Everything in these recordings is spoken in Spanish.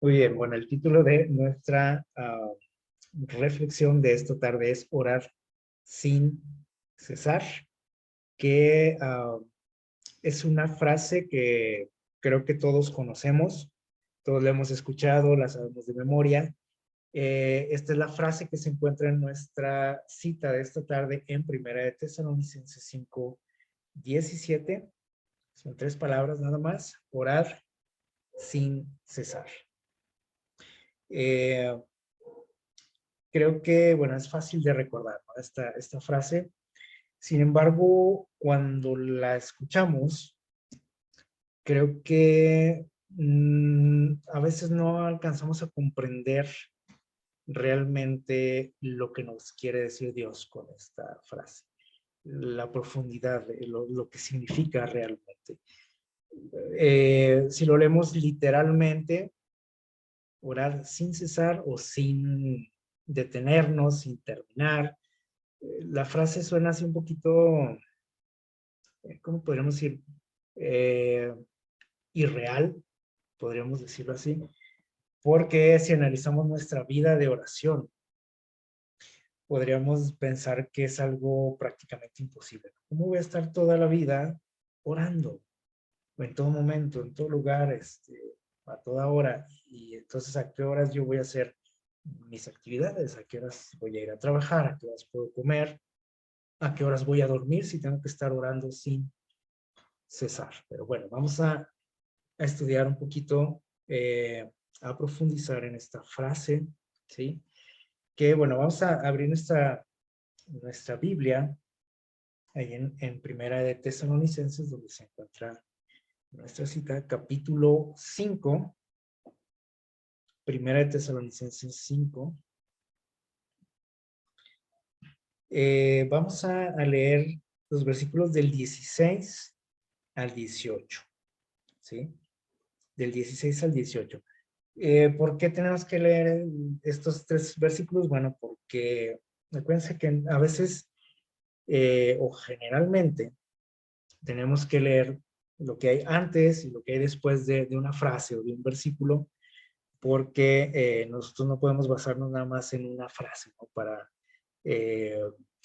Muy bien, bueno, el título de nuestra reflexión de esta tarde es Orar sin cesar, que es una frase que creo que todos conocemos, todos la hemos escuchado, la sabemos de memoria. Esta es la frase que se encuentra en nuestra cita de esta tarde en Primera de Tesalonicenses 5:17. Son 3 palabras nada más: orar sin cesar. Creo que, bueno, es fácil de recordar, ¿no? Esta frase. Sin embargo, cuando la escuchamos, creo que a veces no alcanzamos a comprender realmente lo que nos quiere decir Dios con esta frase, la profundidad, lo que significa realmente. Si lo leemos literalmente, orar sin cesar o sin detenernos, sin terminar. La frase suena así un poquito, ¿cómo podríamos decir? Eh, Irreal, podríamos decirlo así, porque si analizamos nuestra vida de oración, podríamos pensar que es algo prácticamente imposible. ¿Cómo voy a estar toda la vida orando? O en todo momento, en todo lugar, a toda hora. Y entonces, ¿a qué horas yo voy a hacer mis actividades? ¿A qué horas voy a ir a trabajar? ¿A qué horas puedo comer? ¿A qué horas voy a dormir si tengo que estar orando sin cesar? Pero bueno, vamos a estudiar un poquito, a profundizar en esta frase, ¿sí? Que bueno, vamos a abrir nuestra Biblia ahí en Primera de Tesalonicenses, donde se encuentra nuestra cita, capítulo 5, Primera de Tesalonicenses 5. Vamos a leer los versículos del 16 al 18, ¿sí? Del 16 al 18. ¿Por qué tenemos que leer estos 3 versículos? Bueno, porque acuérdense que a veces o generalmente tenemos que leer lo que hay antes y lo que hay después de una frase o de un versículo, porque nosotros no podemos basarnos nada más en una frase, ¿no? Para eh,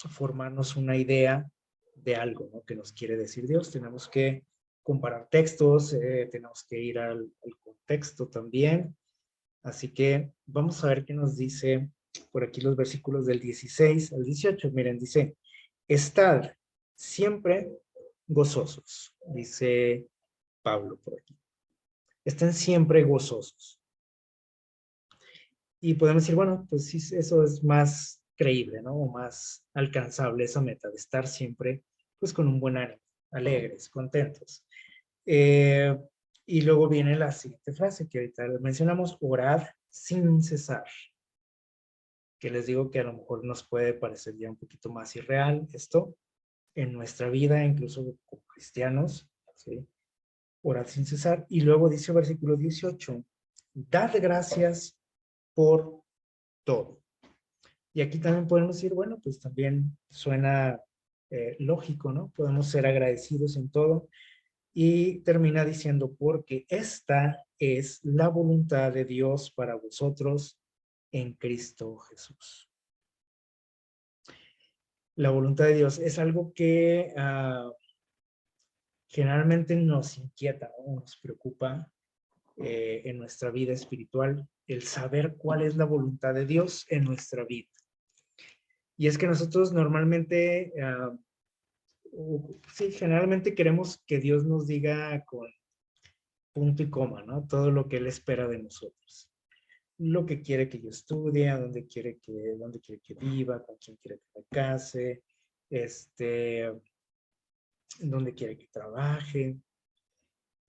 formarnos una idea de algo, ¿no? Que nos quiere decir Dios. Tenemos que comparar textos, tenemos que ir al contexto también. Así que vamos a ver qué nos dice por aquí los versículos del 16 al 18. Miren, dice: estad siempre gozosos, dice Pablo por aquí. Estén siempre gozosos. Y podemos decir, bueno, pues sí, eso es más creíble, ¿no? O más alcanzable esa meta de estar siempre, pues, con un buen ánimo, alegres, contentos. Eh, y luego viene la siguiente frase que ahorita mencionamos: orad sin cesar. Que les digo que a lo mejor nos puede parecer ya un poquito más irreal esto en nuestra vida, incluso como cristianos, ¿sí? Orad sin cesar. Y luego dice el versículo 18, dad gracias por todo. Y aquí también podemos decir, bueno, pues también suena lógico, ¿no? Podemos ser agradecidos en todo. Y termina diciendo, porque esta es la voluntad de Dios para vosotros en Cristo Jesús. La voluntad de Dios es algo que generalmente nos inquieta, ¿no? Nos preocupa en nuestra vida espiritual, el saber cuál es la voluntad de Dios en nuestra vida. Y es que nosotros normalmente, sí, generalmente queremos que Dios nos diga con punto y coma, ¿no? Todo lo que Él espera de nosotros. Lo que quiere que yo estudie, dónde quiere que viva, con quién quiere que me case, dónde quiere que trabaje.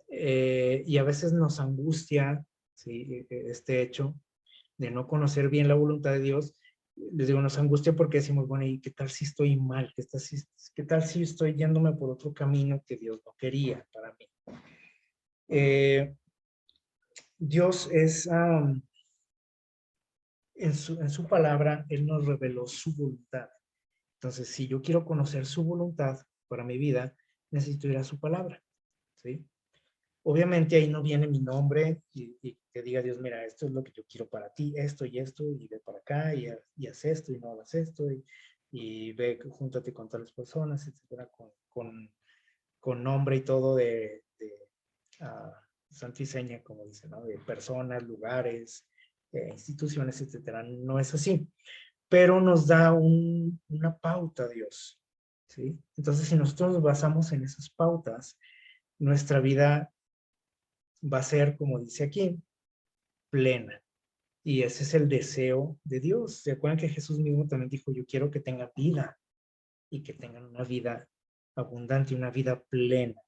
Y a veces nos angustia, ¿sí? Este hecho de no conocer bien la voluntad de Dios. Les digo, nos angustia porque decimos, bueno, ¿y qué tal si estoy mal? ¿Qué tal si estoy yéndome por otro camino que Dios no quería para mí? Dios es, en su palabra, Él nos reveló su voluntad. Entonces, si yo quiero conocer su voluntad para mi vida, necesito ir a su palabra, ¿sí? Obviamente ahí no viene mi nombre y te diga Dios, mira, esto es lo que yo quiero para ti, esto, y ve para acá, y haz esto, y no hagas esto, y ve, júntate con tales personas, etcétera, con nombre y todo de santo y seña, como dicen, ¿no? De personas, lugares, instituciones, etcétera. No es así, pero nos da una pauta Dios, ¿sí? Entonces, si nosotros nos basamos en esas pautas, nuestra vida va a ser, como dice aquí, plena. Y ese es el deseo de Dios. ¿Se acuerdan que Jesús mismo también dijo, yo quiero que tengan vida y que tengan una vida abundante, una vida plena?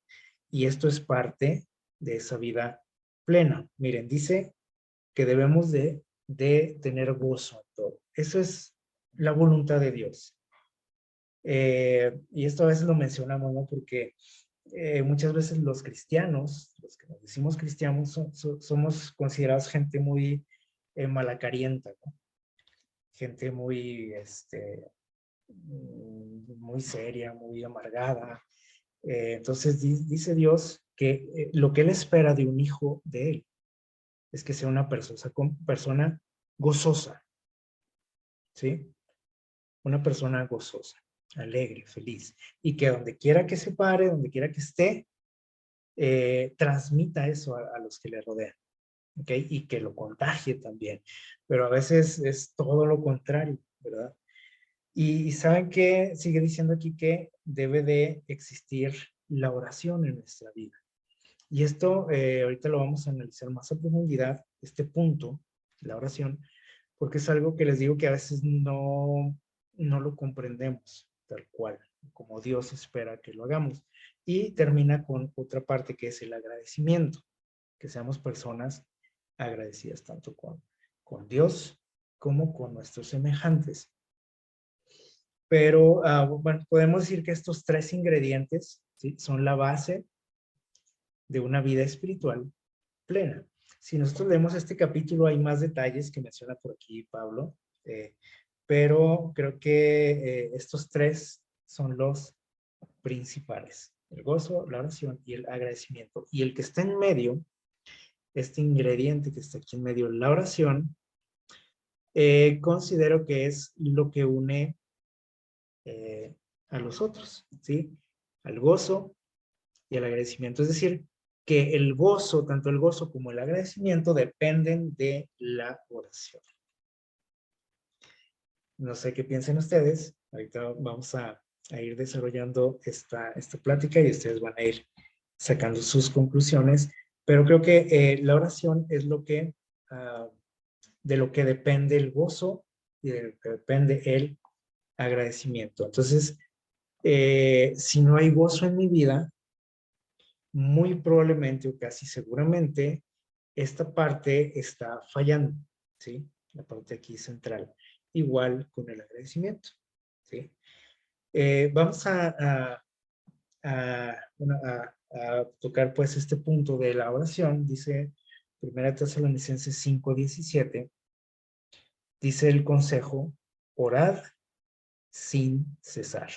Y esto es parte de esa vida plena. Miren, dice que debemos de tener gozo en todo. Eso es la voluntad de Dios. Y esto a veces lo mencionamos, ¿no? Porque muchas veces los cristianos, los que nos decimos cristianos, somos considerados gente muy malacarienta, ¿no? Gente muy, muy seria, muy amargada. Entonces dice Dios que lo que Él espera de un hijo de Él es que sea una persona gozosa, ¿sí? Una persona gozosa, alegre, feliz, y que donde quiera que se pare, donde quiera que esté, transmita eso a los que le rodean, ¿ok? Y que lo contagie también. Pero a veces es todo lo contrario, ¿verdad? Y ¿saben qué? Sigue diciendo aquí que debe de existir la oración en nuestra vida. Y esto ahorita lo vamos a analizar más a profundidad, este punto, la oración, porque es algo que les digo que a veces no lo comprendemos tal cual, como Dios espera que lo hagamos. Y termina con otra parte que es el agradecimiento, que seamos personas agradecidas tanto con Dios como con nuestros semejantes. Pero, bueno, podemos decir que estos tres ingredientes, ¿sí?, son la base de una vida espiritual plena. Si nosotros leemos este capítulo, hay más detalles que menciona por aquí Pablo, eh, pero creo que estos tres son los principales: el gozo, la oración y el agradecimiento. Y el que está en medio, este ingrediente que está aquí en medio, la oración, considero que es lo que une a los otros, ¿sí? Al gozo y al agradecimiento. Es decir, que el gozo, tanto el gozo como el agradecimiento, dependen de la oración. No sé qué piensen ustedes. Ahorita vamos a ir desarrollando esta plática y ustedes van a ir sacando sus conclusiones. Pero creo que la oración es lo que, de lo que depende el gozo y de lo que depende el agradecimiento. Entonces, si no hay gozo en mi vida, muy probablemente o casi seguramente esta parte está fallando, ¿sí? La parte aquí central. Igual con el agradecimiento, ¿sí? Vamos bueno, a tocar pues este punto de la oración. Dice 1 Tesalonicenses 5:17, dice el consejo: orad sin cesar.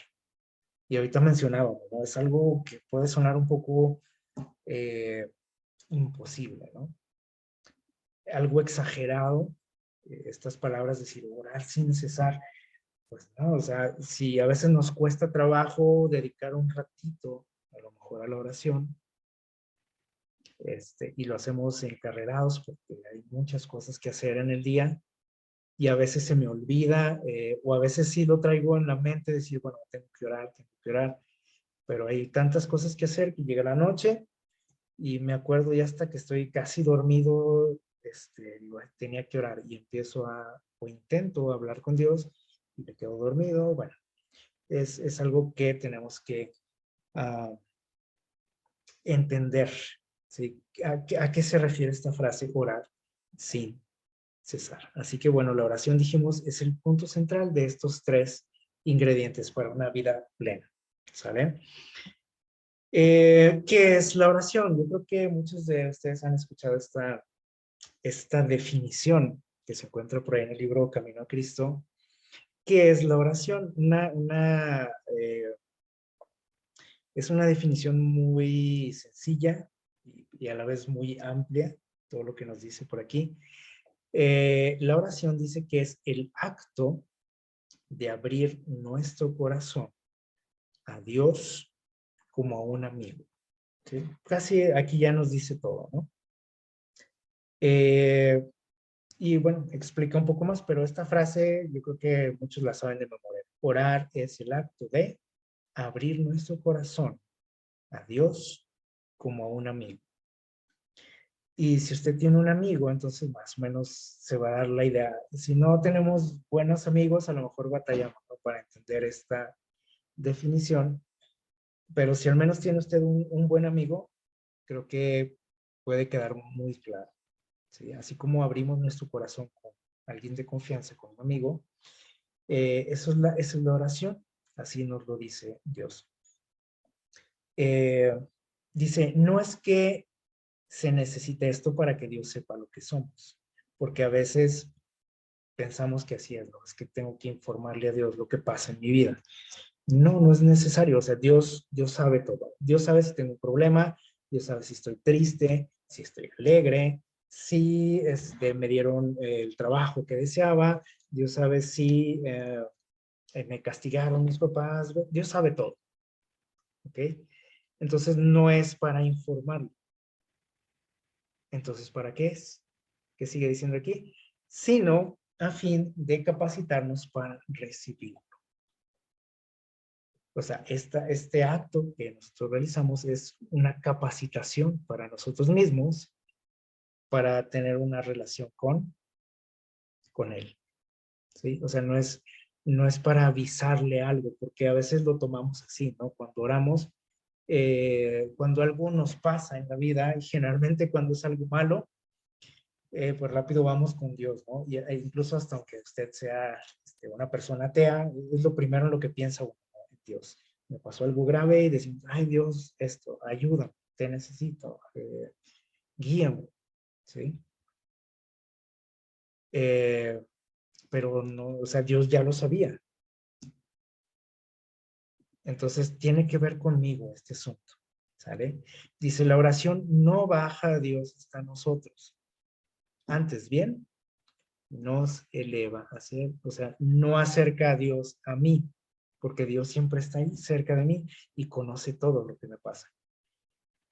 Y ahorita mencionábamos, ¿no? Es algo que puede sonar un poco imposible, ¿no? Algo exagerado, estas palabras, decir orar sin cesar, pues no, o sea, si a veces nos cuesta trabajo dedicar un ratito, a lo mejor a la oración, y lo hacemos encarrerados porque hay muchas cosas que hacer en el día, y a veces se me olvida, o a veces sí lo traigo en la mente, decir, bueno, tengo que orar, pero hay tantas cosas que hacer que llega la noche y me acuerdo ya hasta que estoy casi dormido, tenía que orar y empiezo o intento hablar con Dios y me quedo dormido. Bueno, es algo que tenemos que uh, entender, ¿sí? ¿A qué se refiere esta frase, orar sin cesar? Así que bueno, la oración, dijimos, es el punto central de estos tres ingredientes para una vida plena, ¿sale? ¿Qué es la oración? Yo creo que muchos de ustedes han escuchado esta definición que se encuentra por ahí en el libro Camino a Cristo. ¿Qué es la oración? Es una definición muy sencilla y a la vez muy amplia, todo lo que nos dice por aquí. La oración dice que es el acto de abrir nuestro corazón a Dios como a un amigo. ¿Sí? Casi aquí ya nos dice todo, ¿no? Y bueno, explica un poco más, pero esta frase yo creo que muchos la saben de memoria. Orar es el acto de abrir nuestro corazón a Dios como a un amigo. Y si usted tiene un amigo, entonces más o menos se va a dar la idea. Si no tenemos buenos amigos, a lo mejor batallamos, ¿no?, para entender esta definición. Pero si al menos tiene usted un buen amigo, creo que puede quedar muy claro, ¿sí? Así como abrimos nuestro corazón con alguien de confianza, con un amigo, esa es la oración. Así nos lo dice Dios. Dice, no es que se necesite esto para que Dios sepa lo que somos, porque a veces pensamos que así es, ¿no? Es que tengo que informarle a Dios lo que pasa en mi vida. No, no es necesario. O sea, Dios sabe todo. Dios sabe si tengo un problema, Dios sabe si estoy triste, si estoy alegre, si me dieron el trabajo que deseaba, Dios sabe si me castigaron mis papás, Dios sabe todo. ¿Ok? Entonces no es para informarlo. Entonces, ¿para qué es? ¿Qué sigue diciendo aquí? Sino a fin de capacitarnos para recibirlo. O sea, este acto que nosotros realizamos es una capacitación para nosotros mismos para tener una relación con Él. ¿Sí? O sea, no es para avisarle algo, porque a veces lo tomamos así, ¿no? Cuando oramos, cuando algo nos pasa en la vida, y generalmente cuando es algo malo, pues rápido vamos con Dios, ¿no? Incluso hasta aunque usted sea una persona atea, es lo primero en lo que piensa uno, ¿no?, en Dios. Me pasó algo grave y decimos, ay Dios, esto, ayuda, te necesito, guíame, ¿sí? Eh, pero no, o sea, Dios ya lo sabía. Entonces tiene que ver conmigo este asunto, ¿sale? Dice, la oración no baja a Dios hasta nosotros. Antes bien, nos eleva hacia Él. O sea, no acerca a Dios a mí, porque Dios siempre está ahí cerca de mí y conoce todo lo que me pasa.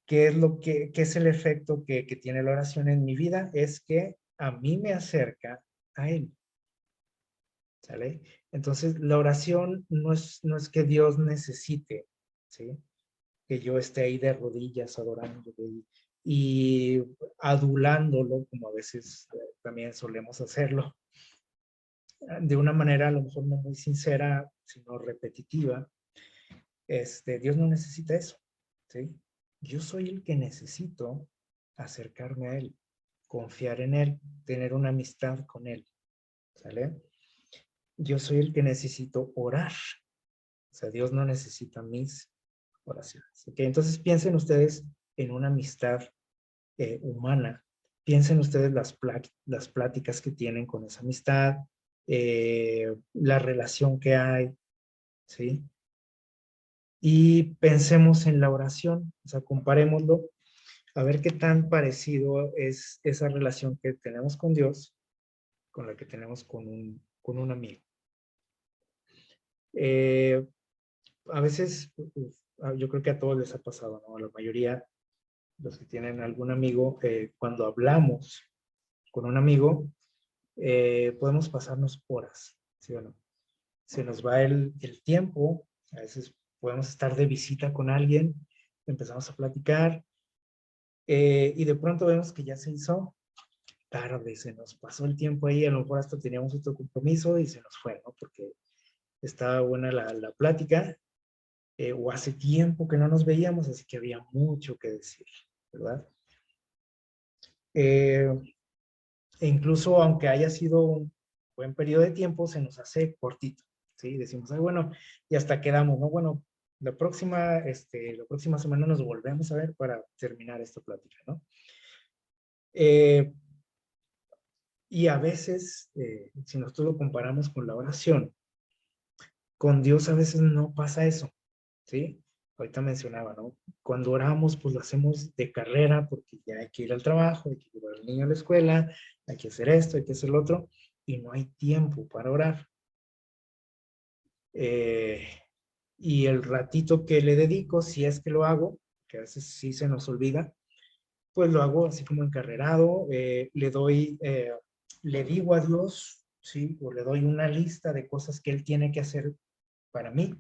¿Qué es qué es el efecto que tiene la oración en mi vida? Es que a mí me acerca a Él. ¿Sale? Entonces, la oración no es que Dios necesite, ¿sí?, que yo esté ahí de rodillas adorándolo y adulándolo, como a veces también solemos hacerlo, de una manera a lo mejor no muy sincera, sino repetitiva. Dios no necesita eso, ¿sí? Yo soy el que necesito acercarme a Él, confiar en Él, tener una amistad con Él, ¿sale? Yo soy el que necesito orar. O sea, Dios no necesita mis oraciones. ¿Ok? Entonces piensen ustedes en una amistad humana. Piensen ustedes las pláticas que tienen con esa amistad, la relación que hay, ¿sí? Y pensemos en la oración, o sea, comparémoslo, a ver qué tan parecido es esa relación que tenemos con Dios con la que tenemos con un amigo. A veces, yo creo que a todos les ha pasado, ¿no? A la mayoría, los que tienen algún amigo, cuando hablamos con un amigo, podemos pasarnos horas, ¿sí o no? Se nos va el tiempo, a veces podemos estar de visita con alguien, empezamos a platicar, y de pronto vemos que ya se hizo tarde, se nos pasó el tiempo ahí, a lo mejor hasta teníamos otro compromiso y se nos fue, ¿no? Porque estaba buena la plática, o hace tiempo que no nos veíamos, así que había mucho que decir, ¿verdad? E incluso aunque haya sido un buen periodo de tiempo, se nos hace cortito, ¿sí? Decimos, ay, bueno, y hasta quedamos, ¿no? Bueno, la próxima semana nos volvemos a ver para terminar esta plática, ¿no? Y a veces, si nosotros lo comparamos con la oración, con Dios a veces no pasa eso, ¿sí? ahorita mencionaba, ¿no? Cuando oramos, pues lo hacemos de carrera porque ya hay que ir al trabajo, hay que llevar al niño a la escuela, hay que hacer esto, hay que hacer lo otro, y no hay tiempo para orar. Eh, y el ratito que le dedico, si es que lo hago, que a veces sí se nos olvida, pues lo hago así como encarrerado, le digo a Dios, ¿sí? O le doy una lista de cosas que Él tiene que hacer para mí,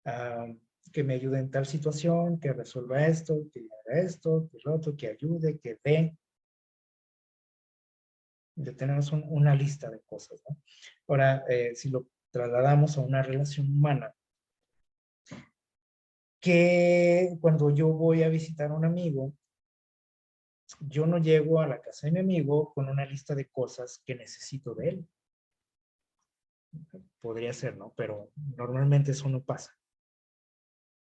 ah, que me ayude en tal situación, que resuelva esto, que haga esto, que lo otro, que ayude, que dé. Ya tenemos una lista de cosas, ¿no? Ahora, si lo trasladamos a una relación humana, que cuando yo voy a visitar a un amigo, yo no llego a la casa de mi amigo con una lista de cosas que necesito de él. Podría ser, ¿no? Pero normalmente eso no pasa.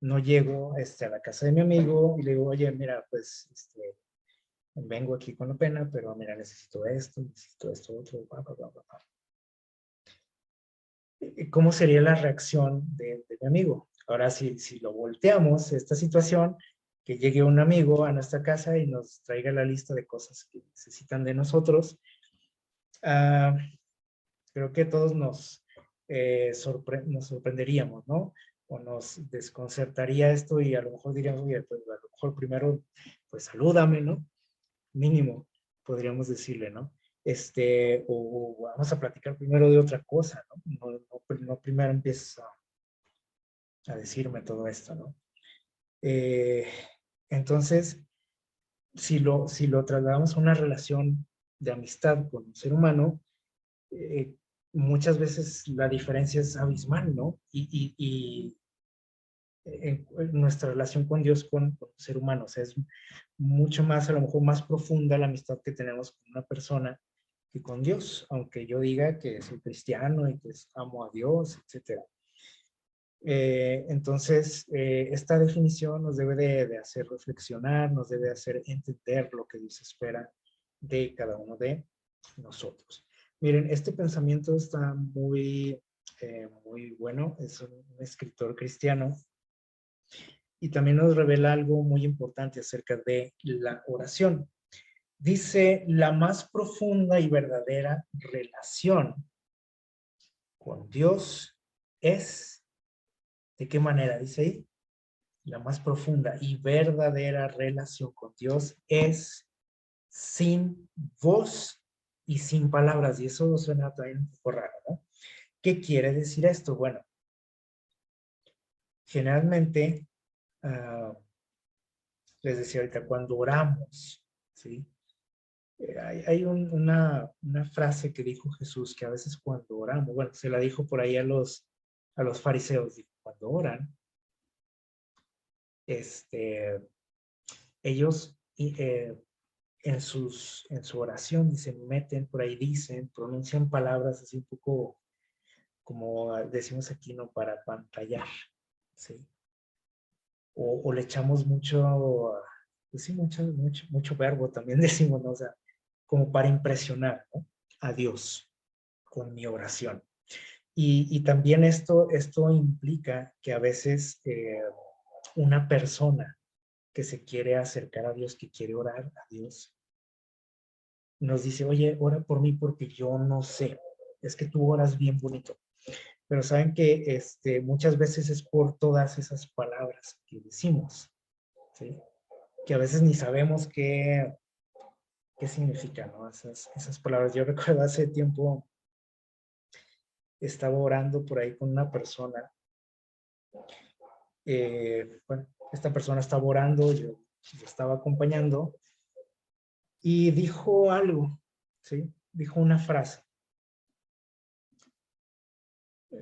No llego a la casa de mi amigo y le digo, oye, mira, pues vengo aquí con la pena, pero mira, necesito esto, otro, bla, bla, bla, bla. ¿Cómo sería la reacción de mi amigo? Ahora, si lo volteamos, esta situación, que llegue un amigo a nuestra casa y nos traiga la lista de cosas que necesitan de nosotros, uh, creo que todos nos sorprenderíamos, ¿no? O nos desconcertaría esto y a lo mejor diríamos, oye, pues a lo mejor primero, pues salúdame, ¿no? Mínimo, podríamos decirle, ¿no? O vamos a platicar primero de otra cosa, ¿no? No primero empieces a decirme todo esto, ¿no? Eh, entonces, si lo trasladamos a una relación de amistad con un ser humano, eh, muchas veces la diferencia es abismal, ¿no? Y en nuestra relación con Dios, con el ser humano, o sea, es mucho más, a lo mejor más profunda la amistad que tenemos con una persona que con Dios, aunque yo diga que soy cristiano y que amo a Dios, etcétera. Entonces, esta definición nos debe de hacer reflexionar, nos debe hacer entender lo que Dios espera de cada uno de nosotros. Miren, este pensamiento está muy bueno, es un escritor cristiano y también nos revela algo muy importante acerca de la oración. Dice, la más profunda y verdadera relación con Dios es, ¿de qué manera? Dice ahí, la más profunda y verdadera relación con Dios es sin voz y sin palabras. Y eso suena también un poco raro, ¿no? ¿Qué quiere decir esto? Bueno, generalmente, les decía ahorita, cuando oramos, ¿sí? Hay una frase que dijo Jesús que a veces cuando oramos, bueno, se la dijo por ahí a los fariseos, dijo, cuando oran, ellos en su oración se meten por ahí, dicen, pronuncian palabras así un poco como decimos aquí, ¿no? Para pantallar, ¿sí? O le echamos mucho, pues sí, mucho verbo también decimos, ¿no? O sea, como para impresionar, ¿no? A Dios con mi oración. Y también esto implica que a veces una persona que se quiere acercar a Dios, que quiere orar a Dios, nos dice, oye, ora por mí porque yo no sé. Es que tú oras bien bonito. Pero saben que muchas veces es por todas esas palabras que decimos, ¿sí? Que a veces ni sabemos qué significan, ¿no? Esas palabras. Yo recuerdo hace tiempo estaba orando por ahí con una persona. Bueno, esta persona estaba orando, yo estaba acompañando y dijo algo, ¿sí? Dijo una frase.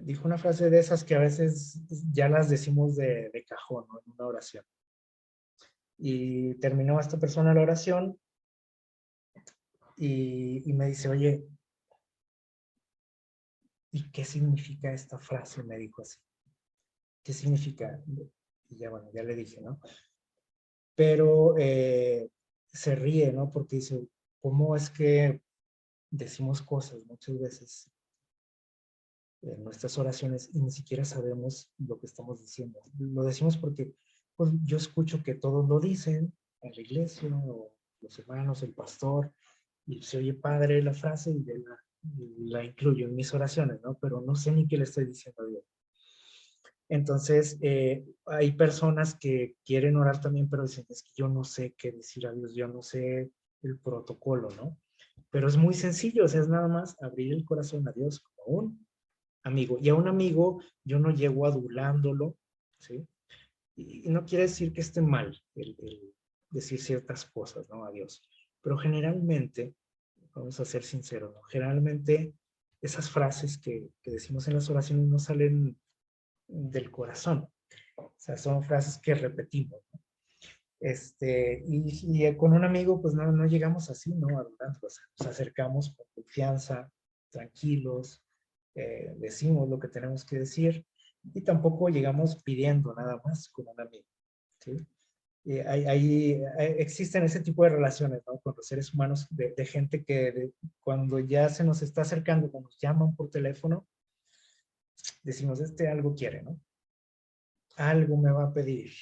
Dijo una frase de esas que a veces ya las decimos de cajón, ¿no? En una oración. Y terminó esta persona la oración y me dice, oye, ¿y qué significa esta frase? Me dijo así. ¿Qué significa? Y ya, bueno, ya le dije, ¿no? Pero se ríe, ¿no? Porque dice, ¿cómo es que decimos cosas muchas veces en nuestras oraciones y ni siquiera sabemos lo que estamos diciendo. Lo decimos porque pues, yo escucho que todos lo dicen en la iglesia o los hermanos, el pastor, y se oye padre la frase y la incluyo en mis oraciones, ¿no? Pero no sé ni qué le estoy diciendo a Dios. Entonces, hay personas que quieren orar también, pero dicen, es que yo no sé qué decir a Dios, yo no sé el protocolo, ¿no? Pero es muy sencillo, o sea, es nada más abrir el corazón a Dios como un amigo. Y a un amigo yo no llego adulándolo, ¿sí? Y no quiere decir que esté mal el decir ciertas cosas, ¿no? A Dios. Pero generalmente, vamos a ser sinceros, ¿no? Generalmente esas frases que decimos en las oraciones no salen del corazón. O sea, son frases que repetimos, ¿no? Y con un amigo, pues no llegamos así, ¿no? Adulando, o sea, nos acercamos con confianza, tranquilos, decimos lo que tenemos que decir y tampoco llegamos pidiendo nada más con un amigo, ¿sí? Existen ese tipo de relaciones, ¿no? Con los seres humanos, de gente que cuando ya se nos está acercando, cuando nos llaman por teléfono, decimos, algo quiere, ¿no? Algo me va a pedir,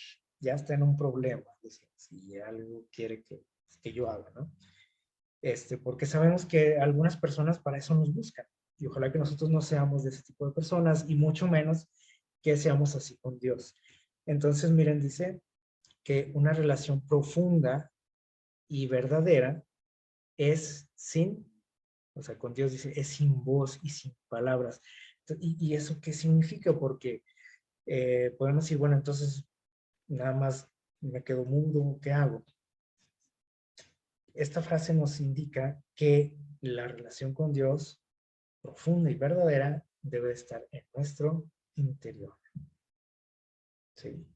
ya está en un problema, decimos, y algo quiere que yo haga, ¿no? Porque sabemos que algunas personas para eso nos buscan, y ojalá que nosotros no seamos de ese tipo de personas, y mucho menos que seamos así con Dios. Entonces, miren, dice que una relación profunda y verdadera es o sea, con Dios dice, es sin voz y sin palabras. ¿Y eso qué significa? Porque podemos decir, bueno, entonces nada más me quedo mudo, ¿qué hago? Esta frase nos indica que la relación con Dios, profunda y verdadera, debe estar en nuestro interior. ¿Sí?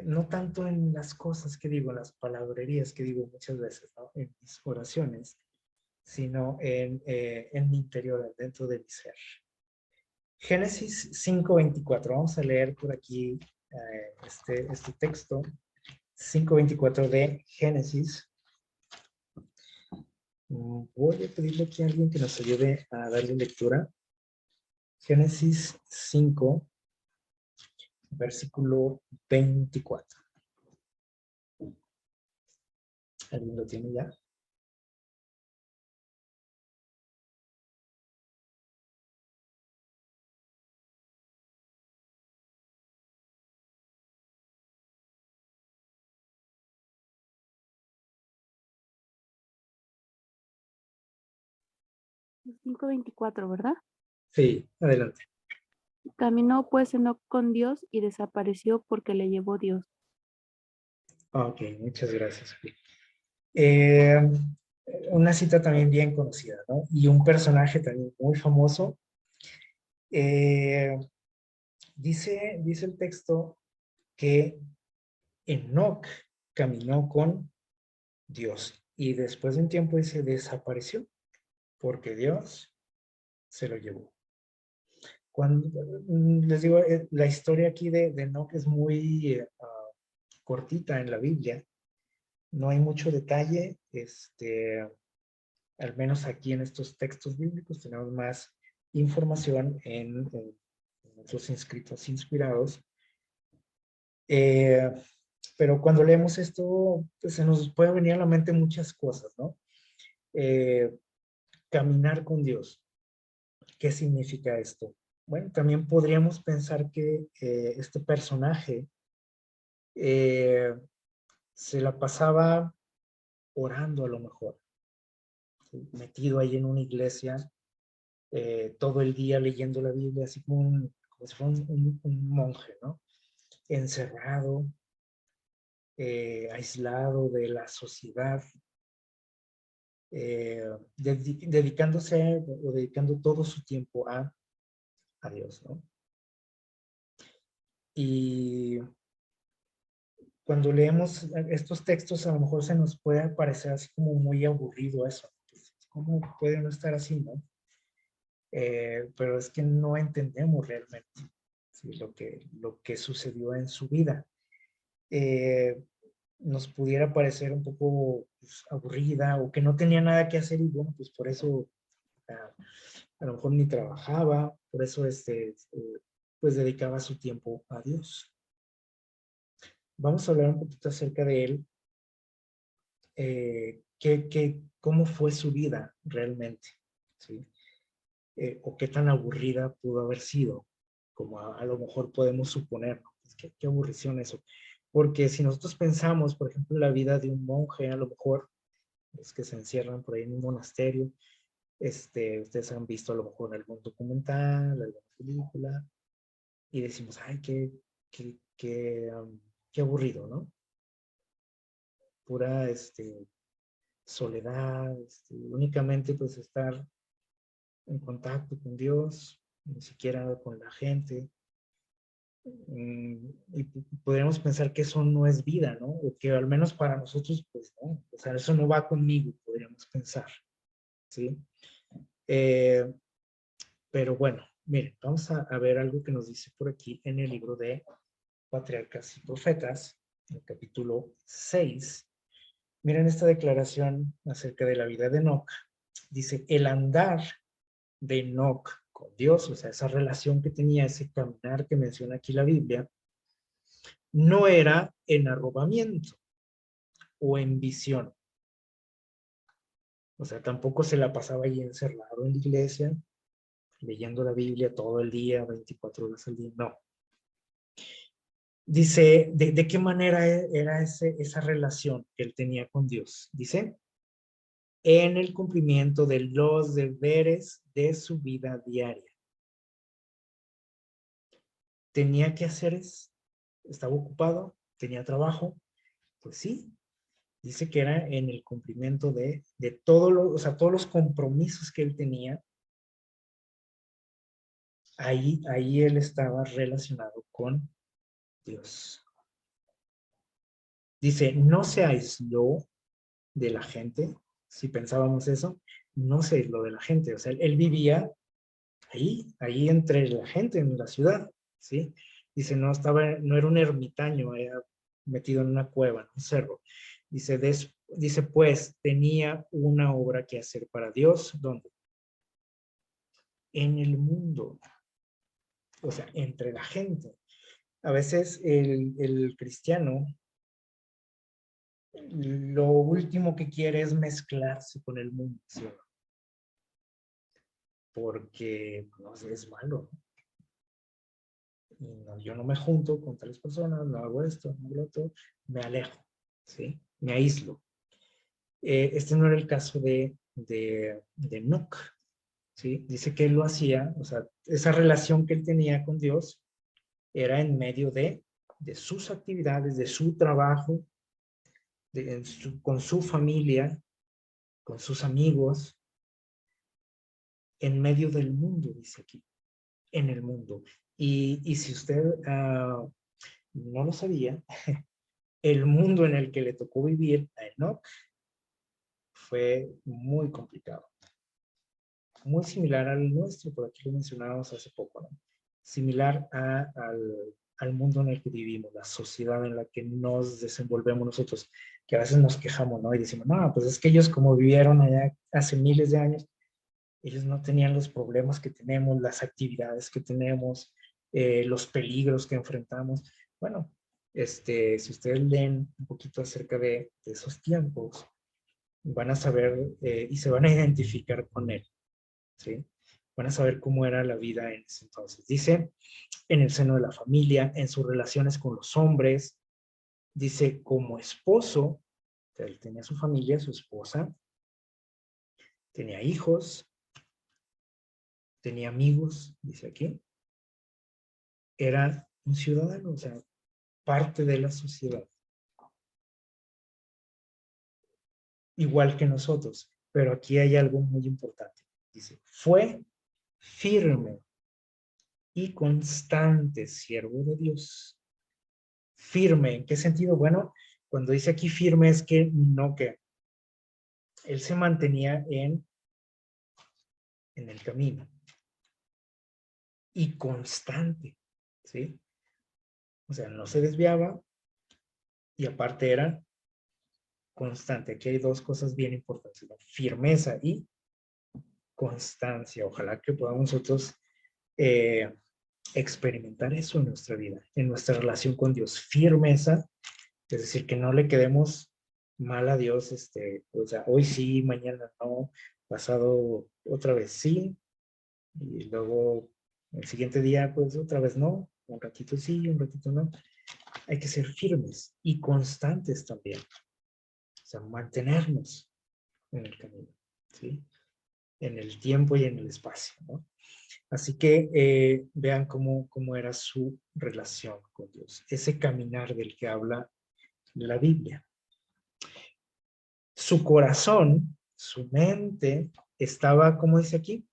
No tanto en las cosas que digo, en las palabrerías que digo muchas veces, ¿no? En mis oraciones, sino en mi interior, dentro de mi ser. Génesis 5:24, vamos a leer por aquí este texto, 5:24 de Génesis. Voy a pedirle aquí a alguien que nos ayude a darle lectura. Génesis 5, versículo 24. ¿Alguien lo tiene ya? Cinco veinticuatro, ¿verdad? Sí, adelante. Caminó pues Enoc con Dios y desapareció porque le llevó Dios. Ok, muchas gracias. Eh, una cita también bien conocida, ¿no? Y un personaje también muy famoso. Eh, dice el texto que Enoc caminó con Dios y después de un tiempo dice desapareció porque Dios se lo llevó. Cuando, les digo, la historia aquí de Enoch es muy cortita en la Biblia. No hay mucho detalle. Al menos aquí en estos textos bíblicos tenemos más información en otros escritos inspirados. Pero cuando leemos esto, pues se nos puede venir a la mente muchas cosas, ¿no? Caminar con Dios. ¿Qué significa esto? Bueno, también podríamos pensar que este personaje eh, se la pasaba orando a lo mejor, ¿sí? Metido ahí en una iglesia todo el día leyendo la Biblia, así como si fuera un monje, ¿no? Encerrado, aislado de la sociedad, dedicándose o dedicando todo su tiempo a Dios, ¿no? Y cuando leemos estos textos, a lo mejor se nos puede parecer así como muy aburrido eso. ¿Cómo puede no estar así, no? Pero es que no entendemos realmente, ¿sí? lo que sucedió en su vida. Nos pudiera parecer un poco pues, aburrida o que no tenía nada que hacer y bueno, pues por eso A lo mejor ni trabajaba, por eso pues dedicaba su tiempo a Dios. Vamos a hablar un poquito acerca de él, cómo fue su vida realmente, ¿sí? O qué tan aburrida pudo haber sido, como a lo mejor podemos suponer, ¿no? Pues qué aburrición eso. Porque si nosotros pensamos, por ejemplo, en la vida de un monje, a lo mejor, es que se encierran por ahí en un monasterio, ustedes han visto a lo mejor algún documental, alguna película, y decimos, ay, qué aburrido, ¿no? Pura soledad, únicamente pues estar en contacto con Dios, ni siquiera con la gente. Y podríamos pensar que eso no es vida, ¿no? O que al menos para nosotros, pues no, o sea, eso no va conmigo, podríamos pensar, ¿sí? Pero bueno, miren, vamos a ver algo que nos dice por aquí en el libro de Patriarcas y Profetas, en el capítulo 6. Miren esta declaración acerca de la vida de Enoc. Dice, el andar de Enoc con Dios, o sea, esa relación que tenía, ese caminar que menciona aquí la Biblia, no era en arrobamiento o en visión. O sea, tampoco se la pasaba ahí encerrado en la iglesia, leyendo la Biblia todo el día, 24 horas al día, no. Dice, ¿de qué manera era esa relación que él tenía con Dios? Dice, en el cumplimiento de los deberes de su vida diaria. Tenía que hacer eso, estaba ocupado, tenía trabajo, pues sí, dice que era en el cumplimiento de o sea, todos los compromisos que él tenía, ahí él estaba relacionado con Dios. Dice, no se aisló de la gente, si pensábamos eso, no se aisló de la gente, o sea, él vivía ahí entre la gente en la ciudad, ¿sí? Dice, no era un ermitaño, era metido en una cueva, en un cerro. Dice, pues, tenía una obra que hacer para Dios, ¿dónde? En el mundo, o sea, entre la gente. A veces el cristiano lo último que quiere es mezclarse con el mundo, ¿sí? Porque no sé, es malo. No, yo no me junto con tales personas, no hago esto, no hago lo otro, me alejo, ¿sí? Me aíslo. Este no era el caso de Enoc, ¿sí? Dice que él lo hacía, o sea, esa relación que él tenía con Dios era en medio de sus actividades, de su trabajo, con su familia, con sus amigos, en medio del mundo, dice aquí, en el mundo. Y si usted no lo sabía, el mundo en el que le tocó vivir a Enoch fue muy complicado. Muy similar al nuestro, por aquí lo mencionábamos hace poco, ¿no? Similar al mundo en el que vivimos, la sociedad en la que nos desenvolvemos nosotros, que a veces nos quejamos, ¿no? Y decimos, no, pues es que ellos como vivieron allá hace miles de años, ellos no tenían los problemas que tenemos, las actividades que tenemos, los peligros que enfrentamos. Bueno, si ustedes leen un poquito acerca de esos tiempos, van a saber y se van a identificar con él, ¿sí? Van a saber cómo era la vida en ese entonces. Dice, en el seno de la familia, en sus relaciones con los hombres, dice, como esposo, él tenía su familia, su esposa, tenía hijos, tenía amigos, dice aquí, era un ciudadano, o sea, parte de la sociedad. Igual que nosotros, pero aquí hay algo muy importante. Dice, fue firme y constante siervo de Dios. Firme, ¿en qué sentido? Bueno, cuando dice aquí firme es que él se mantenía en el camino. Y constante, ¿sí? O sea, no se desviaba y aparte era constante. Aquí hay dos cosas bien importantes, ¿no? Firmeza y constancia. Ojalá que podamos nosotros experimentar eso en nuestra vida, en nuestra relación con Dios. Firmeza, es decir, que no le quedemos mal a Dios, o sea, hoy sí, mañana no, pasado otra vez sí, y luego el siguiente día, pues otra vez no, un ratito sí, un ratito no. Hay que ser firmes y constantes también, o sea, mantenernos en el camino, ¿sí? En el tiempo y en el espacio, ¿no? Así que vean cómo era su relación con Dios, ese caminar del que habla la Biblia. Su corazón, su mente, estaba, como dice aquí,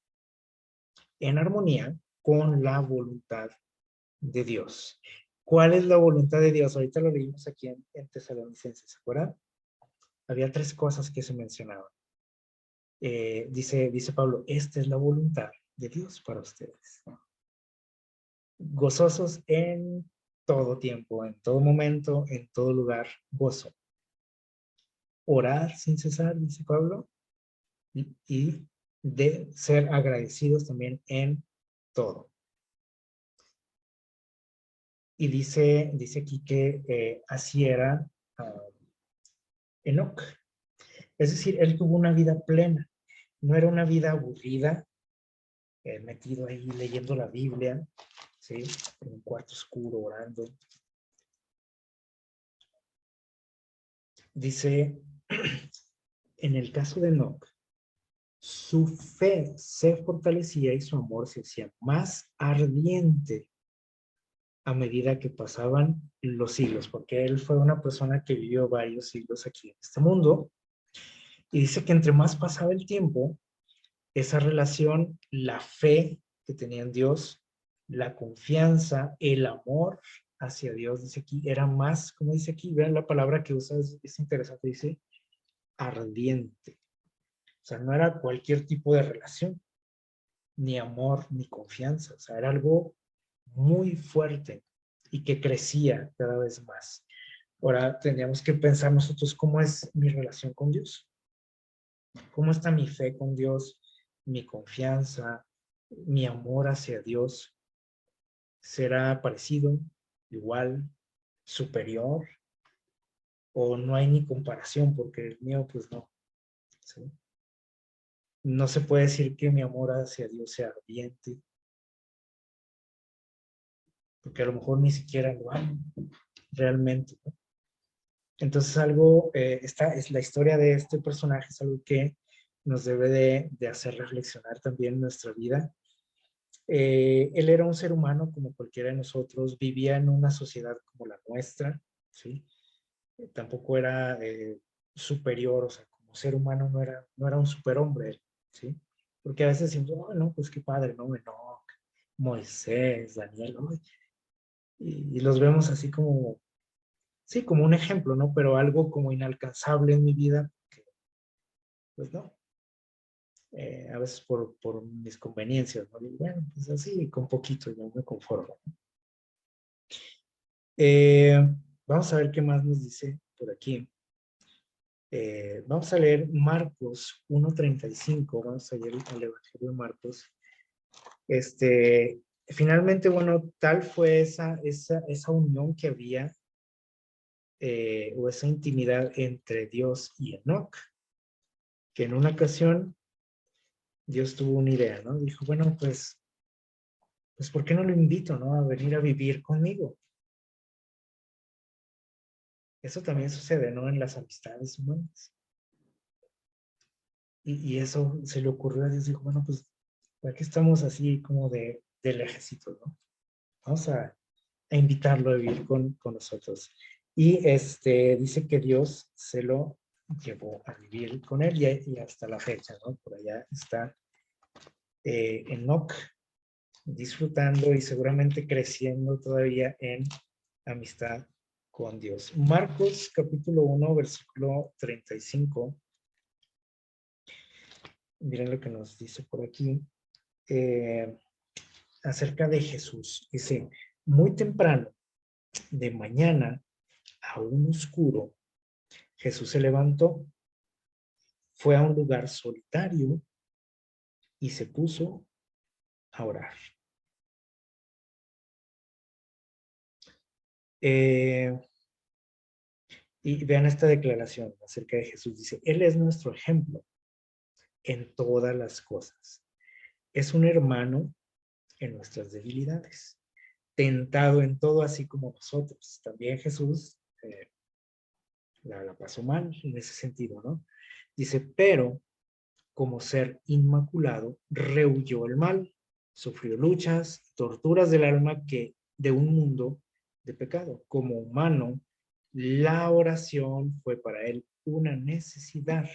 en armonía con la voluntad de Dios. ¿Cuál es la voluntad de Dios? Ahorita lo leímos aquí en Tesalonicenses, ¿se acuerdan? Había 3 cosas que se mencionaban. Dice Pablo, esta es la voluntad de Dios para ustedes. Gozosos en todo tiempo, en todo momento, en todo lugar, gozo. Orar sin cesar, dice Pablo, y de ser agradecidos también en todo. Y dice aquí que así era Enoc. Es decir, él tuvo una vida plena. No era una vida aburrida, metido ahí leyendo la Biblia, ¿sí? En un cuarto oscuro, orando. Dice, en el caso de Enoc, su fe se fortalecía y su amor se hacía más ardiente a medida que pasaban los siglos, porque él fue una persona que vivió varios siglos aquí en este mundo, y dice que entre más pasaba el tiempo, esa relación, la fe que tenía en Dios, la confianza, el amor hacia Dios, dice aquí, era más, como dice aquí, vean la palabra que usa, es interesante, dice ardiente. O sea, no era cualquier tipo de relación, ni amor, ni confianza, o sea, era algo muy fuerte y que crecía cada vez más. Ahora tendríamos que pensar nosotros cómo es mi relación con Dios, cómo está mi fe con Dios, mi confianza, mi amor hacia Dios. ¿Será parecido, igual, superior? ¿O no hay ni comparación? Porque el mío, pues no. ¿Sí? No se puede decir que mi amor hacia Dios sea ardiente, porque a lo mejor ni siquiera lo amo realmente, ¿no? Entonces algo, esta es la historia de este personaje, es algo que nos debe de hacer reflexionar también en nuestra vida. Él era un ser humano como cualquiera de nosotros, vivía en una sociedad como la nuestra, ¿sí? Tampoco era superior, o sea, como ser humano no era un superhombre, ¿sí? Porque a veces decimos, oh, no, pues qué padre, ¿no? Enoc, Moisés, Daniel, ¿no? Y los vemos así como, sí, como un ejemplo, ¿no? Pero algo como inalcanzable en mi vida, que, pues no, a veces por mis conveniencias, ¿no? Y bueno, pues así, con poquito yo me conformo. Eh, Vamos a ver qué más nos dice por aquí. Vamos a leer Marcos 1:35, vamos a leer el Evangelio de Marcos. Finalmente, bueno, tal fue esa unión que había, o esa intimidad entre Dios y Enoc, que en una ocasión Dios tuvo una idea, ¿no? Dijo, bueno, pues ¿por qué no lo invito, ¿no? A venir a vivir conmigo. Eso también sucede, ¿no? En las amistades humanas. Y eso se le ocurrió a Dios, dijo, bueno, pues, aquí estamos así como del ejército, ¿no? Vamos a invitarlo a vivir con nosotros. Y dice que Dios se lo llevó a vivir con él y hasta la fecha, ¿no? Por allá está Enoc disfrutando y seguramente creciendo todavía en amistad con Dios. Marcos capítulo 1, versículo 35. Miren lo que nos dice por aquí. Acerca de Jesús. Dice, muy temprano de mañana, aún oscuro, Jesús se levantó, fue a un lugar solitario y se puso a orar. Y vean esta declaración acerca de Jesús. Dice, Él es nuestro ejemplo en todas las cosas. Es un hermano en nuestras debilidades, tentado en todo así como nosotros. También Jesús la pasó mal en ese sentido, ¿no? Dice, pero como ser inmaculado, rehuyó el mal, sufrió luchas, torturas del alma que de un mundo de pecado. Como humano, la oración fue para él una necesidad